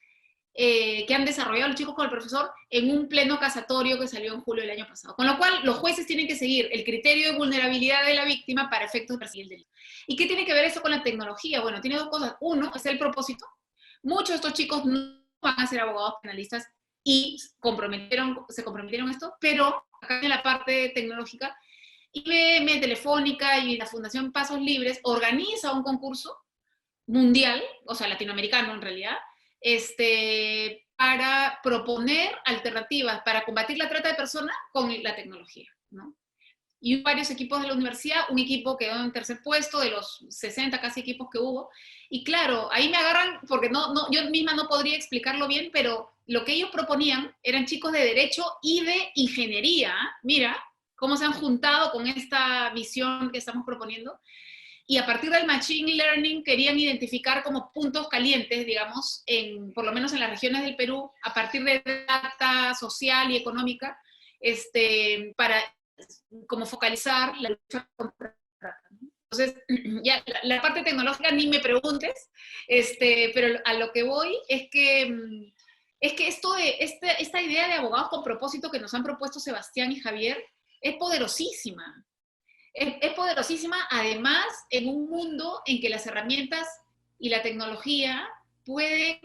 que han desarrollado los chicos con el profesor en un pleno casatorio que salió en julio del año pasado. Con lo cual, los jueces tienen que seguir el criterio de vulnerabilidad de la víctima para efectos de perseguir el delito. ¿Y qué tiene que ver eso con la tecnología? Bueno, tiene dos cosas. Uno, es el propósito. Muchos de estos chicos no van a ser abogados penalistas y se comprometieron a esto, pero acá en la parte tecnológica, IBM, Telefónica y la Fundación Pasos Libres organiza un concurso mundial, o sea, latinoamericano en realidad, para proponer alternativas para combatir la trata de personas con la tecnología, ¿no? Y varios equipos de la universidad, un equipo quedó en tercer puesto de los 60 casi equipos que hubo, y claro, ahí me agarran, porque yo misma no podría explicarlo bien, pero lo que ellos proponían eran chicos de Derecho y de Ingeniería, mira cómo se han juntado con esta visión que estamos proponiendo, y a partir del Machine Learning querían identificar como puntos calientes, digamos, por lo menos en las regiones del Perú, a partir de data social y económica, para como focalizar la lucha contra la trata. Entonces, ya la parte tecnológica ni me preguntes, pero a lo que voy es que esta idea de abogados con propósito que nos han propuesto Sebastián y Javier es poderosísima. Es poderosísima, además, en un mundo en que las herramientas y la tecnología pueden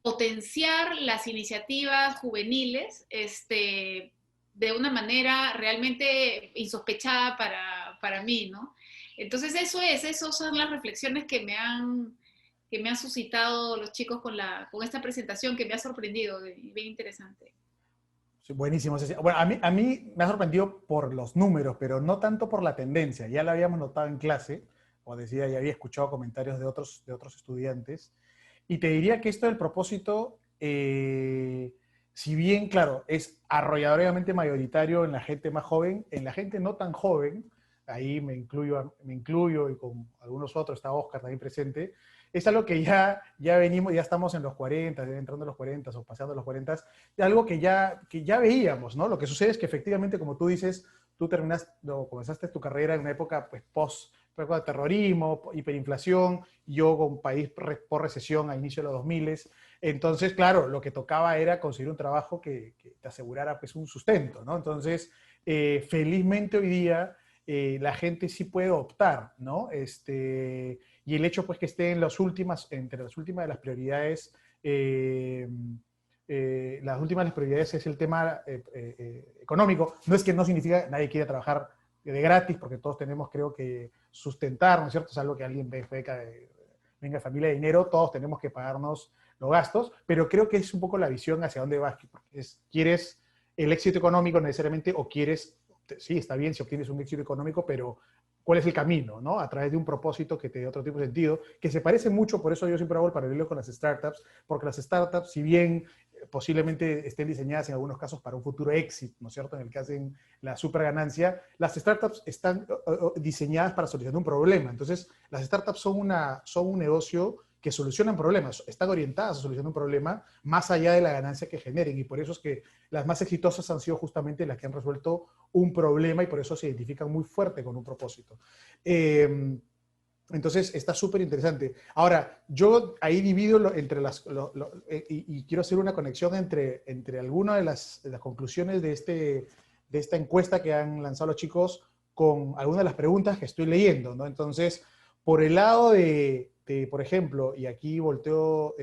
potenciar las iniciativas juveniles de una manera realmente insospechada para mí, ¿no? Entonces esas son las reflexiones que me han suscitado los chicos con esta presentación que me ha sorprendido, bien interesante. Buenísimo, Ceci. Bueno, a mí me ha sorprendido por los números, pero no tanto por la tendencia. Ya lo habíamos notado en clase, o decía, ya había escuchado comentarios de otros estudiantes, y te diría que esto del propósito, si bien, claro, es arrolladoramente mayoritario en la gente más joven, en la gente no tan joven, ahí me incluyo y con algunos otros, está Oscar también presente, es algo que ya venimos, ya estamos en los 40, entrando en los 40 o pasando los 40, algo que ya veíamos, ¿no? Lo que sucede es que efectivamente, como tú dices, tú comenzaste tu carrera en una época pues, post de terrorismo, hiperinflación, yo con país por recesión a inicio de los 2000. Entonces, claro, lo que tocaba era conseguir un trabajo que te asegurara pues, un sustento, ¿no? Entonces, felizmente hoy día la gente sí puede optar, ¿no? Y el hecho pues que esté entre las últimas de las prioridades, las últimas de las prioridades es el tema económico. No es que no significa que nadie quiera trabajar de gratis, porque todos tenemos, creo que, sustentar, ¿no es cierto? Es algo que alguien venga de familia de dinero, todos tenemos que pagarnos los gastos, pero creo que es un poco la visión hacia dónde vas, porque ¿quieres el éxito económico necesariamente o quieres, sí, está bien si obtienes un éxito económico, pero ¿cuál es el camino, no? A través de un propósito que te dé otro tipo de sentido, que se parece mucho, por eso yo siempre hago el paralelo con las startups, porque las startups, si bien posiblemente estén diseñadas en algunos casos para un futuro éxito, ¿no es cierto? En el que hacen la super ganancia, las startups están diseñadas para solucionar un problema. Entonces, las startups son un negocio que solucionan problemas, están orientadas a solucionar un problema más allá de la ganancia que generen, y por eso es que las más exitosas han sido justamente las que han resuelto un problema y por eso se identifican muy fuerte con un propósito. Entonces, está súper interesante. Ahora, yo ahí divido entre y quiero hacer una conexión entre algunas de las conclusiones de esta encuesta que han lanzado los chicos con algunas de las preguntas que estoy leyendo, ¿no? Entonces, por el lado por ejemplo, y aquí volteo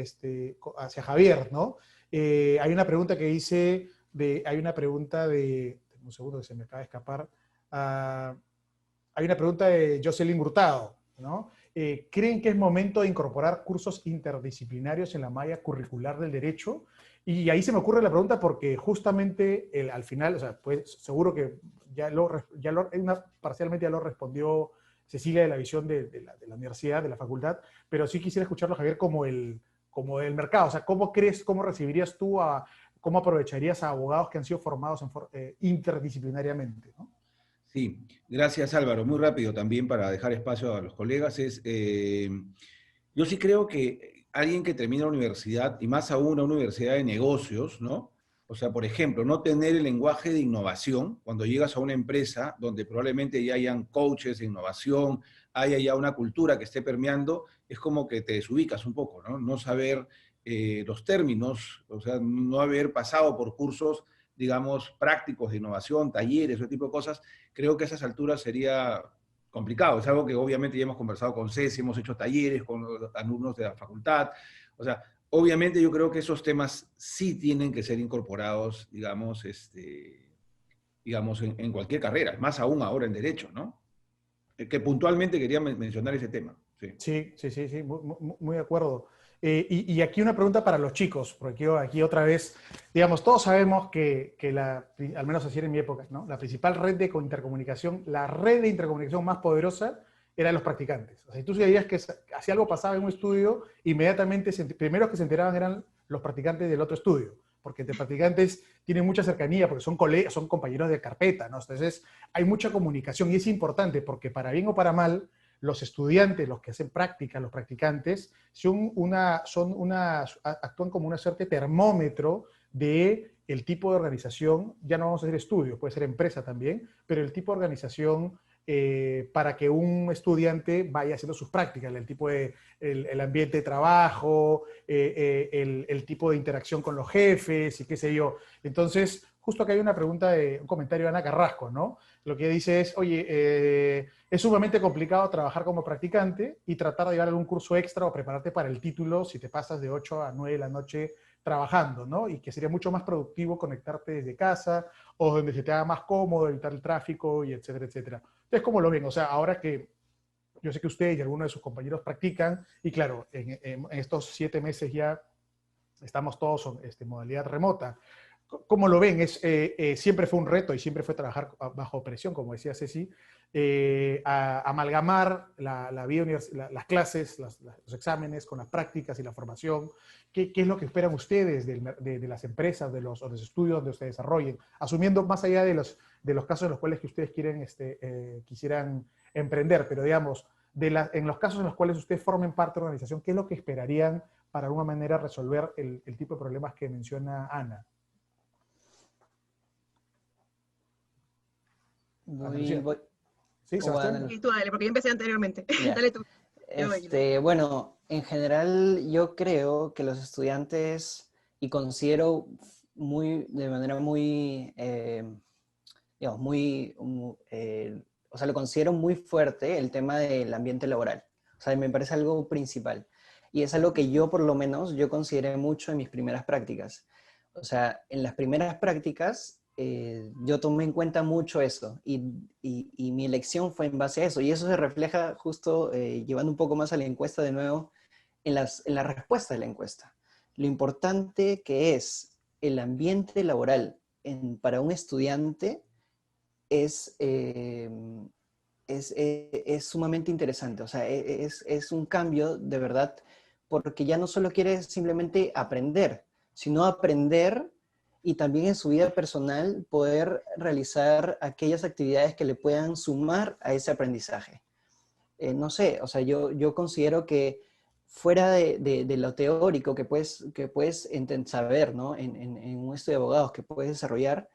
hacia Javier, ¿no? Hay una pregunta que dice, un segundo que se me acaba de escapar, hay una pregunta de Jocelyn Hurtado, ¿no? ¿Creen que es momento de incorporar cursos interdisciplinarios en la malla curricular del derecho? Y ahí se me ocurre la pregunta porque justamente al final, o sea, pues seguro que parcialmente ya lo respondió Cecilia de la visión de la universidad, de la facultad, pero sí quisiera escucharlo, Javier, como el mercado. O sea, ¿cómo recibirías tú cómo aprovecharías a abogados que han sido formados interdisciplinariamente, ¿no? Sí, gracias Álvaro. Muy rápido también para dejar espacio a los colegas. Yo sí creo que alguien que termina la universidad, y más aún una universidad de negocios, ¿no? O sea, por ejemplo, no tener el lenguaje de innovación cuando llegas a una empresa donde probablemente ya hayan coaches de innovación, haya ya una cultura que esté permeando, es como que te desubicas un poco, ¿no? No saber los términos, o sea, no haber pasado por cursos, digamos, prácticos de innovación, talleres, ese tipo de cosas, creo que a esas alturas sería complicado. Es algo que obviamente ya hemos conversado con Ceci, hemos hecho talleres con los alumnos de la facultad. O sea, obviamente yo creo que esos temas sí tienen que ser incorporados, digamos, en cualquier carrera, más aún ahora en Derecho, ¿no? Que puntualmente quería mencionar ese tema. Sí, sí, muy de acuerdo. Y aquí una pregunta para los chicos, porque yo aquí otra vez, digamos, todos sabemos que al menos así era en mi época, ¿no? La principal red de intercomunicación, la red de intercomunicación más poderosa eran los practicantes. O sea, si tú sabías que si algo pasaba en un estudio, inmediatamente, primeros que se enteraban eran los practicantes del otro estudio, porque entre practicantes tienen mucha cercanía, porque son son compañeros de carpeta, ¿no? Entonces, hay mucha comunicación y es importante porque para bien o para mal, los estudiantes, los que hacen práctica, los practicantes, actúan como una suerte de termómetro de el tipo de organización, ya no vamos a decir estudio, puede ser empresa también, pero el tipo de organización para que un estudiante vaya haciendo sus prácticas, el tipo de, el ambiente de trabajo, el tipo de interacción con los jefes y qué sé yo. Entonces, justo acá hay una pregunta, un comentario de Ana Carrasco, ¿no? Lo que dice es, oye, es sumamente complicado trabajar como practicante y tratar de llevar algún curso extra o prepararte para el título si te pasas de 8 a 9 de la noche trabajando, ¿no? Y que sería mucho más productivo conectarte desde casa o donde se te haga más cómodo, evitar el tráfico y etcétera, etcétera. Entonces, ¿cómo lo ven? O sea, ahora que yo sé que usted y algunos de sus compañeros practican, y claro, en estos 7 meses ya estamos todos en modalidad remota. ¿Cómo lo ven? Siempre fue un reto y siempre fue trabajar bajo presión, como decía Ceci, amalgamar la vida las clases, los exámenes con las prácticas y la formación. ¿Qué es lo que esperan ustedes de las empresas, de los estudios donde ustedes desarrollen? Asumiendo más allá de los casos en los cuales que ustedes quisieran emprender, pero digamos, en los casos en los cuales ustedes formen parte de la organización, ¿qué es lo que esperarían para de alguna manera resolver el tipo de problemas que menciona Ana? Voy Sí, Sebastián. Y tú, dale, porque yo empecé anteriormente. Ya. Dale tú. Bueno, en general yo creo que los estudiantes, y considero de manera muy, digamos, o sea, lo considero muy fuerte el tema del ambiente laboral. O sea, me parece algo principal. Y es algo que yo, por lo menos, yo consideré mucho en mis primeras prácticas. O sea, en las primeras prácticas yo tomé en cuenta mucho eso y mi elección fue en base a eso. Y eso se refleja justo, llevando un poco más a la encuesta de nuevo, en la respuesta de la encuesta. Lo importante que es el ambiente laboral para un estudiante es sumamente interesante. O sea, es un cambio de verdad, porque ya no solo quiere simplemente aprender, sino aprender y también en su vida personal poder realizar aquellas actividades que le puedan sumar a ese aprendizaje. No sé, o sea, yo considero que fuera de lo teórico que puedes saber, ¿no? En un estudio de abogados que puedes desarrollar,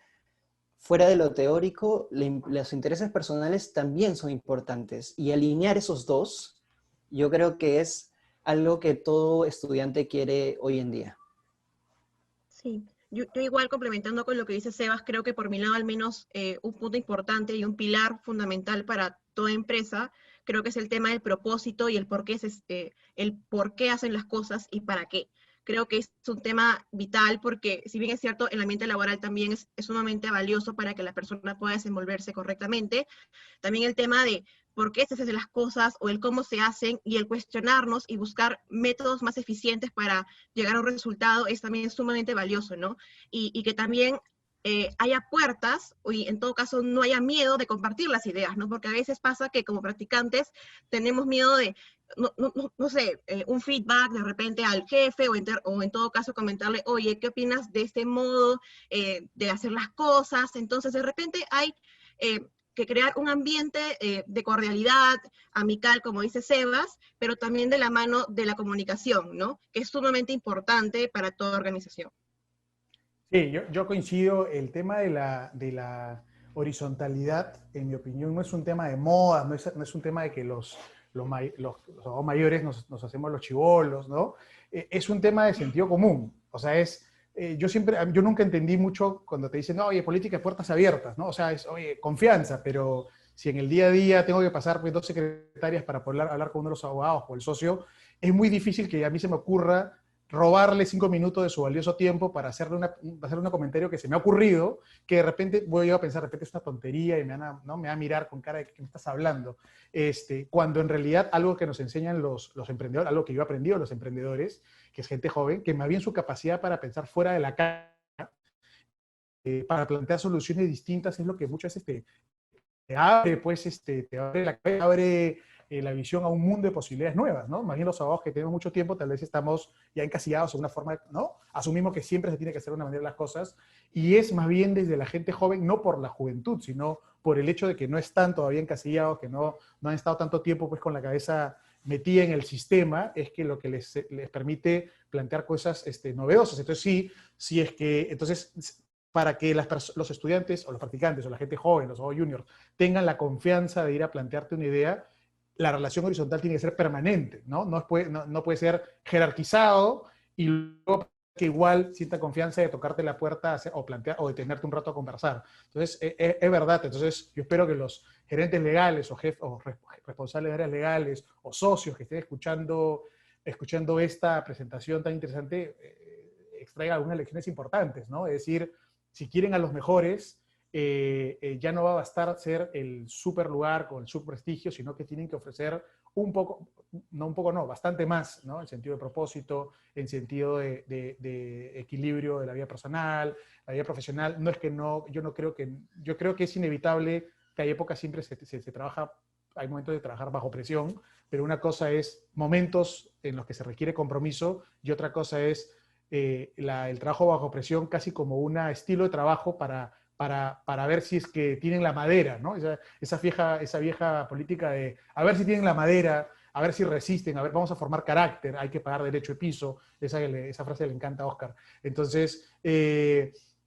fuera de lo teórico, los intereses personales también son importantes. Y alinear esos dos, yo creo que es algo que todo estudiante quiere hoy en día. Sí, yo igual complementando con lo que dice Sebas, creo que por mi lado al menos un punto importante y un pilar fundamental para toda empresa, creo que es el tema del propósito y el por qué hacen las cosas y para qué. Creo que es un tema vital porque, si bien es cierto, el ambiente laboral también es sumamente valioso para que la persona pueda desenvolverse correctamente, también el tema de por qué se hacen las cosas o el cómo se hacen y el cuestionarnos y buscar métodos más eficientes para llegar a un resultado es también sumamente valioso, ¿no? Y que también haya puertas y en todo caso no haya miedo de compartir las ideas, ¿no? Porque a veces pasa que como practicantes tenemos miedo de, no sé, un feedback de repente al jefe o en todo caso comentarle, oye, ¿qué opinas de este modo de hacer las cosas? Entonces de repente hay que crear un ambiente de cordialidad, amical, como dice Sebas, pero también de la mano de la comunicación, ¿no? Que es sumamente importante para toda organización. Sí, yo coincido. El tema de la horizontalidad, en mi opinión, no es un tema de moda, no es un tema de que los mayores nos hacemos los chibolos, ¿no? Es un tema de sentido común. O sea, yo nunca entendí mucho cuando te dicen, no, oye, política de puertas abiertas, ¿no? O sea, oye, confianza, pero si en el día a día tengo que pasar pues, 2 secretarias para poder hablar con uno de los abogados o el socio, es muy difícil que a mí se me ocurra robarle 5 minutos de su valioso tiempo para hacerle un comentario que se me ha ocurrido, que de repente voy a pensar, de repente es una tontería y me va a mirar con cara de ¿qué me estás hablando? Cuando en realidad algo que nos enseñan los emprendedores, algo que yo he aprendido de los emprendedores, que es gente joven, que más bien su capacidad para pensar fuera de la caja, para plantear soluciones distintas, es lo que muchas veces te abre, pues, te abre la cabeza, abre la visión a un mundo de posibilidades nuevas, ¿no? Más bien los abogados que tenemos mucho tiempo, tal vez estamos ya encasillados en una forma, ¿no? Asumimos que siempre se tiene que hacer de una manera las cosas, y es más bien desde la gente joven, no por la juventud, sino por el hecho de que no están todavía encasillados, que no han estado tanto tiempo pues con la cabeza metida en el sistema, es que lo que les permite plantear cosas novedosas. Entonces sí es que, entonces, para que los estudiantes o los practicantes o la gente joven, los juniors, tengan la confianza de ir a plantearte una idea, la relación horizontal tiene que ser permanente, ¿no? No puede ser jerarquizado y luego que igual sienta confianza de tocarte la puerta o detenerte un rato a conversar. Entonces, es verdad. Entonces, yo espero que los gerentes legales o responsables de áreas legales o socios que estén escuchando esta presentación tan interesante extraigan algunas lecciones importantes, ¿no? Es decir, si quieren a los mejores, ya no va a bastar ser el super lugar con el super prestigio, sino que tienen que ofrecer bastante más, ¿no? En sentido de propósito, en sentido de equilibrio de la vida personal, la vida profesional. Yo creo que es inevitable que hay épocas siempre se trabaja, hay momentos de trabajar bajo presión, pero una cosa es momentos en los que se requiere compromiso y otra cosa es el trabajo bajo presión casi como un estilo de trabajo para ver si es que tienen la madera, ¿no? Esa vieja política de a ver si tienen la madera, a ver si resisten, a ver, vamos a formar carácter, hay que pagar derecho de piso, esa frase le encanta a Oscar. Entonces,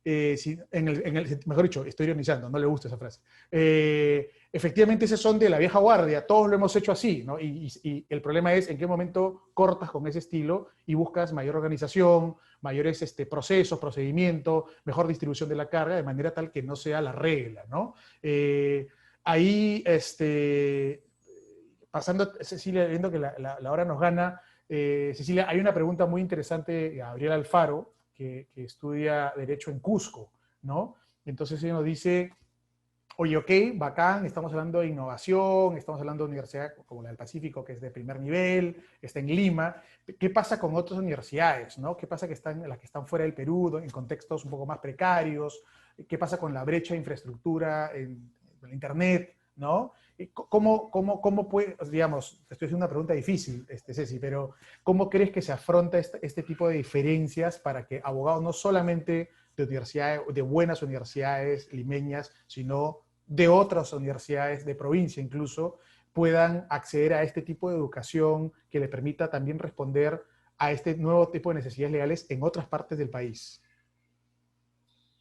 mejor dicho, estoy ironizando, no le gusta esa frase. efectivamente esos son de la vieja guardia, todos lo hemos hecho así, ¿no? Y el problema es en qué momento cortas con ese estilo y buscas mayor organización, mayores procesos, procedimientos, mejor distribución de la carga, de manera tal que no sea la regla, ¿no? Ahí, pasando, Cecilia, viendo que la hora nos gana, Cecilia, hay una pregunta muy interesante de Gabriel Alfaro, que estudia Derecho en Cusco, ¿no? Entonces ella nos dice, oye, ok, bacán, estamos hablando de innovación, estamos hablando de universidad como la del Pacífico, que es de primer nivel, está en Lima. ¿Qué pasa con otras universidades, no? ¿Qué pasa las que están fuera del Perú, en contextos un poco más precarios? ¿Qué pasa con la brecha de infraestructura en el Internet, no? ¿Cómo puede, digamos, te estoy haciendo una pregunta difícil, Ceci, pero ¿cómo crees que se afronta este tipo de diferencias para que abogados no solamente de universidades, de buenas universidades limeñas, sino de otras universidades de provincia incluso, puedan acceder a este tipo de educación que le permita también responder a este nuevo tipo de necesidades legales en otras partes del país?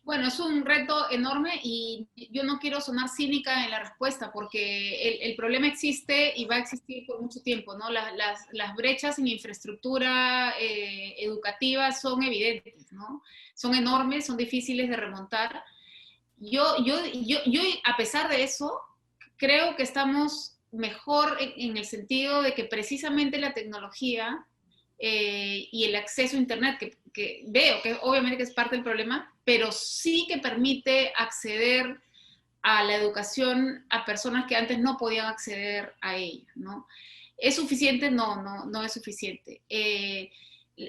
Bueno, es un reto enorme y yo no quiero sonar cínica en la respuesta porque el problema existe y va a existir por mucho tiempo, ¿no? Las brechas en infraestructura educativa son evidentes, ¿no? Son enormes, son difíciles de remontar. Yo, a pesar de eso, creo que estamos mejor en el sentido de que precisamente la tecnología y el acceso a Internet, que veo que obviamente que es parte del problema, pero sí que permite acceder a la educación a personas que antes no podían acceder a ella, ¿no? ¿Es suficiente? No es suficiente.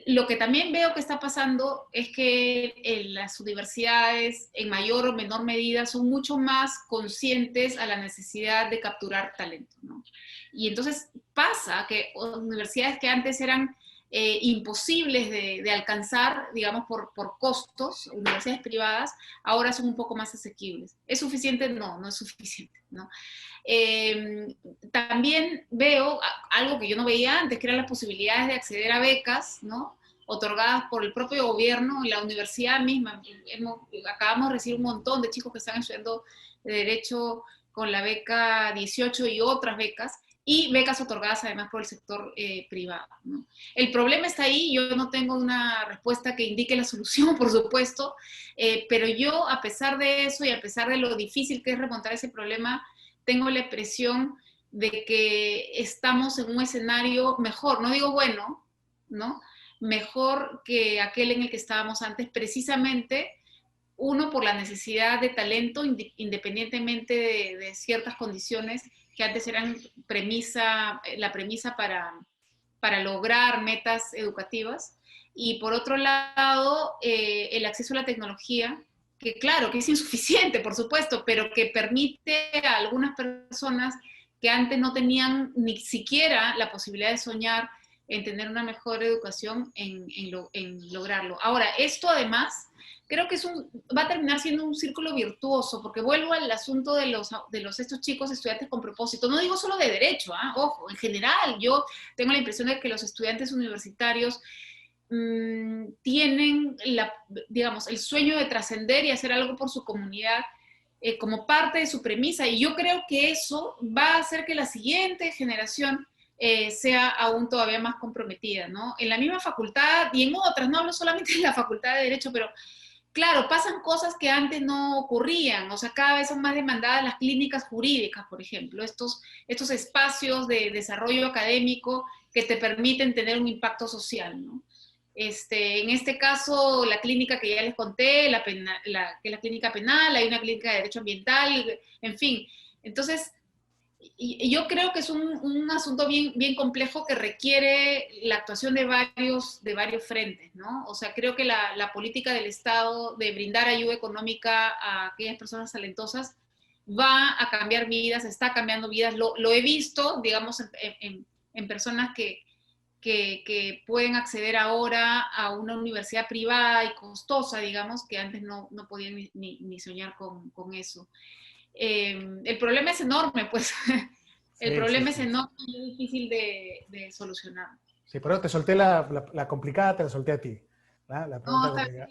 Lo que también veo que está pasando es que las universidades, en mayor o menor medida, son mucho más conscientes a la necesidad de capturar talento, ¿no? Y entonces pasa que universidades que antes eran imposibles de alcanzar, digamos, por costos, universidades privadas, ahora son un poco más asequibles. ¿Es suficiente? No es suficiente, ¿no? También veo algo que yo no veía antes, que eran las posibilidades de acceder a becas, ¿no? Otorgadas por el propio gobierno, la universidad misma. Acabamos de recibir un montón de chicos que están estudiando Derecho con la beca 18 y otras becas, y becas otorgadas además por el sector privado, ¿no? El problema está ahí, yo no tengo una respuesta que indique la solución, por supuesto, pero yo, a pesar de eso y a pesar de lo difícil que es remontar ese problema, tengo la impresión de que estamos en un escenario mejor, no digo bueno, ¿no? Mejor que aquel en el que estábamos antes, precisamente, uno, por la necesidad de talento, independientemente de ciertas condiciones que antes eran la premisa para lograr metas educativas, y por otro lado, el acceso a la tecnología, que claro, que es insuficiente, por supuesto, pero que permite a algunas personas que antes no tenían ni siquiera la posibilidad de soñar en tener una mejor educación, en lograrlo. Ahora, esto además creo que va a terminar siendo un círculo virtuoso, porque vuelvo al asunto de estos chicos estudiantes con propósito. No digo solo de derecho, ojo, en general, yo tengo la impresión de que los estudiantes universitarios tienen, digamos, el sueño de trascender y hacer algo por su comunidad como parte de su premisa, y yo creo que eso va a hacer que la siguiente generación sea aún todavía más comprometida, ¿no? En la misma facultad y en otras, no hablo solamente de la facultad de Derecho, pero claro, pasan cosas que antes no ocurrían, o sea, cada vez son más demandadas las clínicas jurídicas, por ejemplo, estos espacios de desarrollo académico que te permiten tener un impacto social, ¿no? En este caso, la clínica que ya les conté, que es la clínica penal, hay una clínica de derecho ambiental, en fin. Entonces, yo creo que es un asunto bien complejo que requiere la actuación de varios frentes, ¿no? O sea, creo que la política del Estado de brindar ayuda económica a aquellas personas talentosas va a cambiar vidas, está cambiando vidas. Lo he visto, digamos, en personas que pueden acceder ahora a una universidad privada y costosa, digamos, que antes no podían ni soñar con eso. El problema es enorme, pues. El problema es enorme y es difícil de solucionar. Sí, pero te solté la complicada, te la solté a ti. La no, pero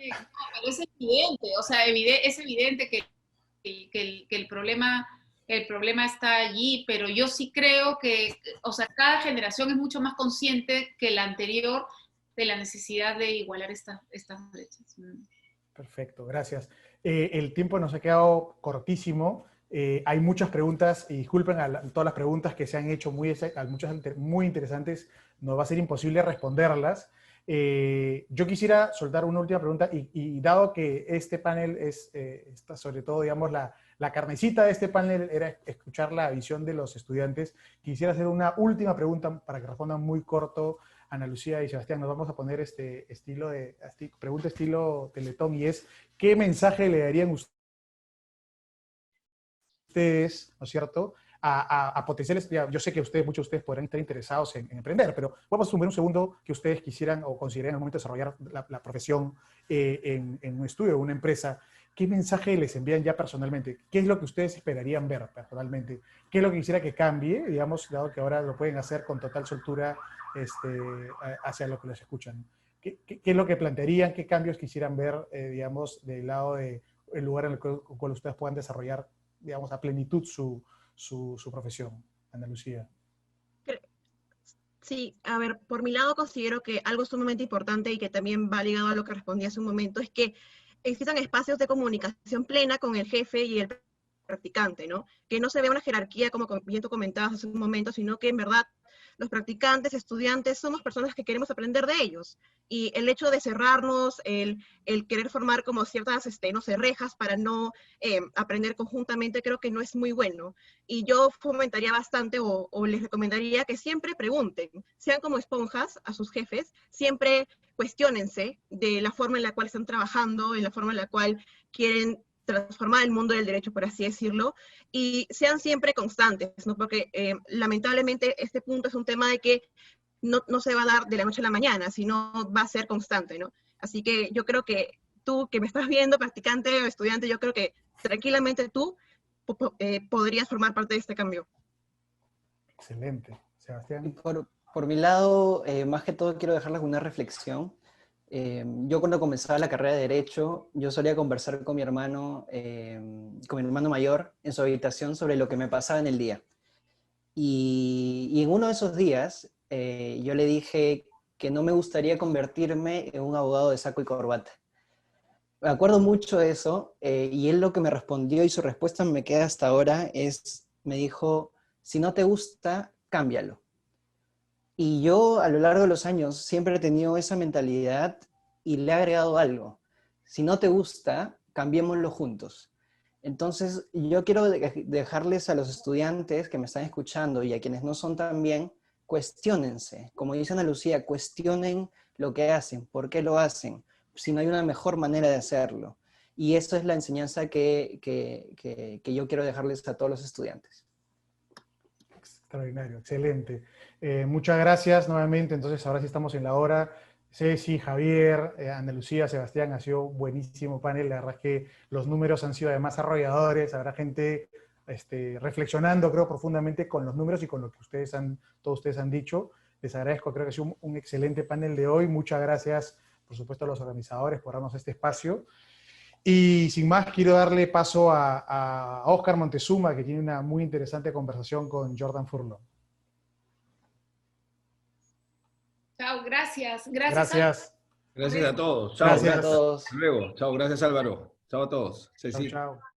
es evidente, o sea, es evidente que el problema el problema está allí, pero yo sí creo que, o sea, cada generación es mucho más consciente que la anterior de la necesidad de igualar estas brechas. Perfecto, gracias. El tiempo nos ha quedado cortísimo. Hay muchas preguntas, y disculpen todas las preguntas que se han hecho, muchas muy interesantes, nos va a ser imposible responderlas. Yo quisiera soltar una última pregunta, y dado que este panel está sobre todo, digamos, la carnecita de este panel era escuchar la visión de los estudiantes, quisiera hacer una última pregunta para que respondan muy corto Ana Lucía y Sebastián. Nos vamos a poner pregunta estilo Teletón, y es, ¿qué mensaje le darían ustedes, ¿no es cierto?, a potenciales? Yo sé que muchos de ustedes podrán estar interesados en emprender, pero vamos a asumir un segundo que ustedes quisieran o consideren en el momento de desarrollar la profesión en un estudio o una empresa. ¿Qué mensaje les envían ya personalmente? ¿Qué es lo que ustedes esperarían ver personalmente? ¿Qué es lo que quisiera que cambie, digamos, dado que ahora lo pueden hacer con total soltura hacia lo que los escuchan? ¿Qué es lo que plantearían? ¿Qué cambios quisieran ver, digamos, del lado del lugar en el cual ustedes puedan desarrollar, digamos, a plenitud su profesión? Ana Lucía. Sí, a ver, por mi lado considero que algo sumamente importante y que también va ligado a lo que respondí hace un momento es que existan espacios de comunicación plena con el jefe y el practicante, ¿no? Que no se vea una jerarquía, como bien tú comentabas hace un momento, sino que en verdad los practicantes, estudiantes, somos personas que queremos aprender de ellos. Y el hecho de cerrarnos, el querer formar como ciertas, no sé, rejas para no aprender conjuntamente, creo que no es muy bueno. Y yo fomentaría bastante o les recomendaría que siempre pregunten, sean como esponjas a sus jefes, siempre cuestiónense de la forma en la cual están trabajando, en la forma en la cual quieren transformar el mundo del derecho, por así decirlo, y sean siempre constantes, ¿no? Porque lamentablemente este punto es un tema de que no se va a dar de la noche a la mañana, sino va a ser constante, ¿no? Así que yo creo que tú que me estás viendo, practicante o estudiante, yo creo que tranquilamente tú podrías formar parte de este cambio. Excelente. Sebastián. Por mi lado, más que todo quiero dejarles una reflexión. Yo cuando comenzaba la carrera de Derecho, yo solía conversar con mi hermano mayor en su habitación sobre lo que me pasaba en el día. Y en uno de esos días, yo le dije que no me gustaría convertirme en un abogado de saco y corbata. Me acuerdo mucho de eso, y él lo que me respondió, y su respuesta me queda hasta ahora, me dijo, si no te gusta, cámbialo. Y yo a lo largo de los años siempre he tenido esa mentalidad y le he agregado algo. Si no te gusta, cambiémoslo juntos. Entonces yo quiero dejarles a los estudiantes que me están escuchando y a quienes no son también, cuestiónense. Como dice Ana Lucía, cuestionen lo que hacen, por qué lo hacen, si no hay una mejor manera de hacerlo. Y eso es la enseñanza que yo quiero dejarles a todos los estudiantes. Extraordinario, excelente. Muchas gracias nuevamente. Entonces, ahora sí estamos en la hora. Ceci, Javier, Ana Lucía, Sebastián, ha sido buenísimo panel. La verdad es que los números han sido además arrolladores. Habrá gente reflexionando, creo, profundamente con los números y con lo que todos ustedes han dicho. Les agradezco, creo que ha sido un excelente panel de hoy. Muchas gracias, por supuesto, a los organizadores por darnos este espacio. Y sin más, quiero darle paso a Óscar Montezuma, que tiene una muy interesante conversación con Jordan Furlong. Chao, gracias. Gracias. Gracias a todos. Chao. Gracias a todos. Hasta luego. Chao, gracias Álvaro. Chao a todos. Ceci. Chao, chao.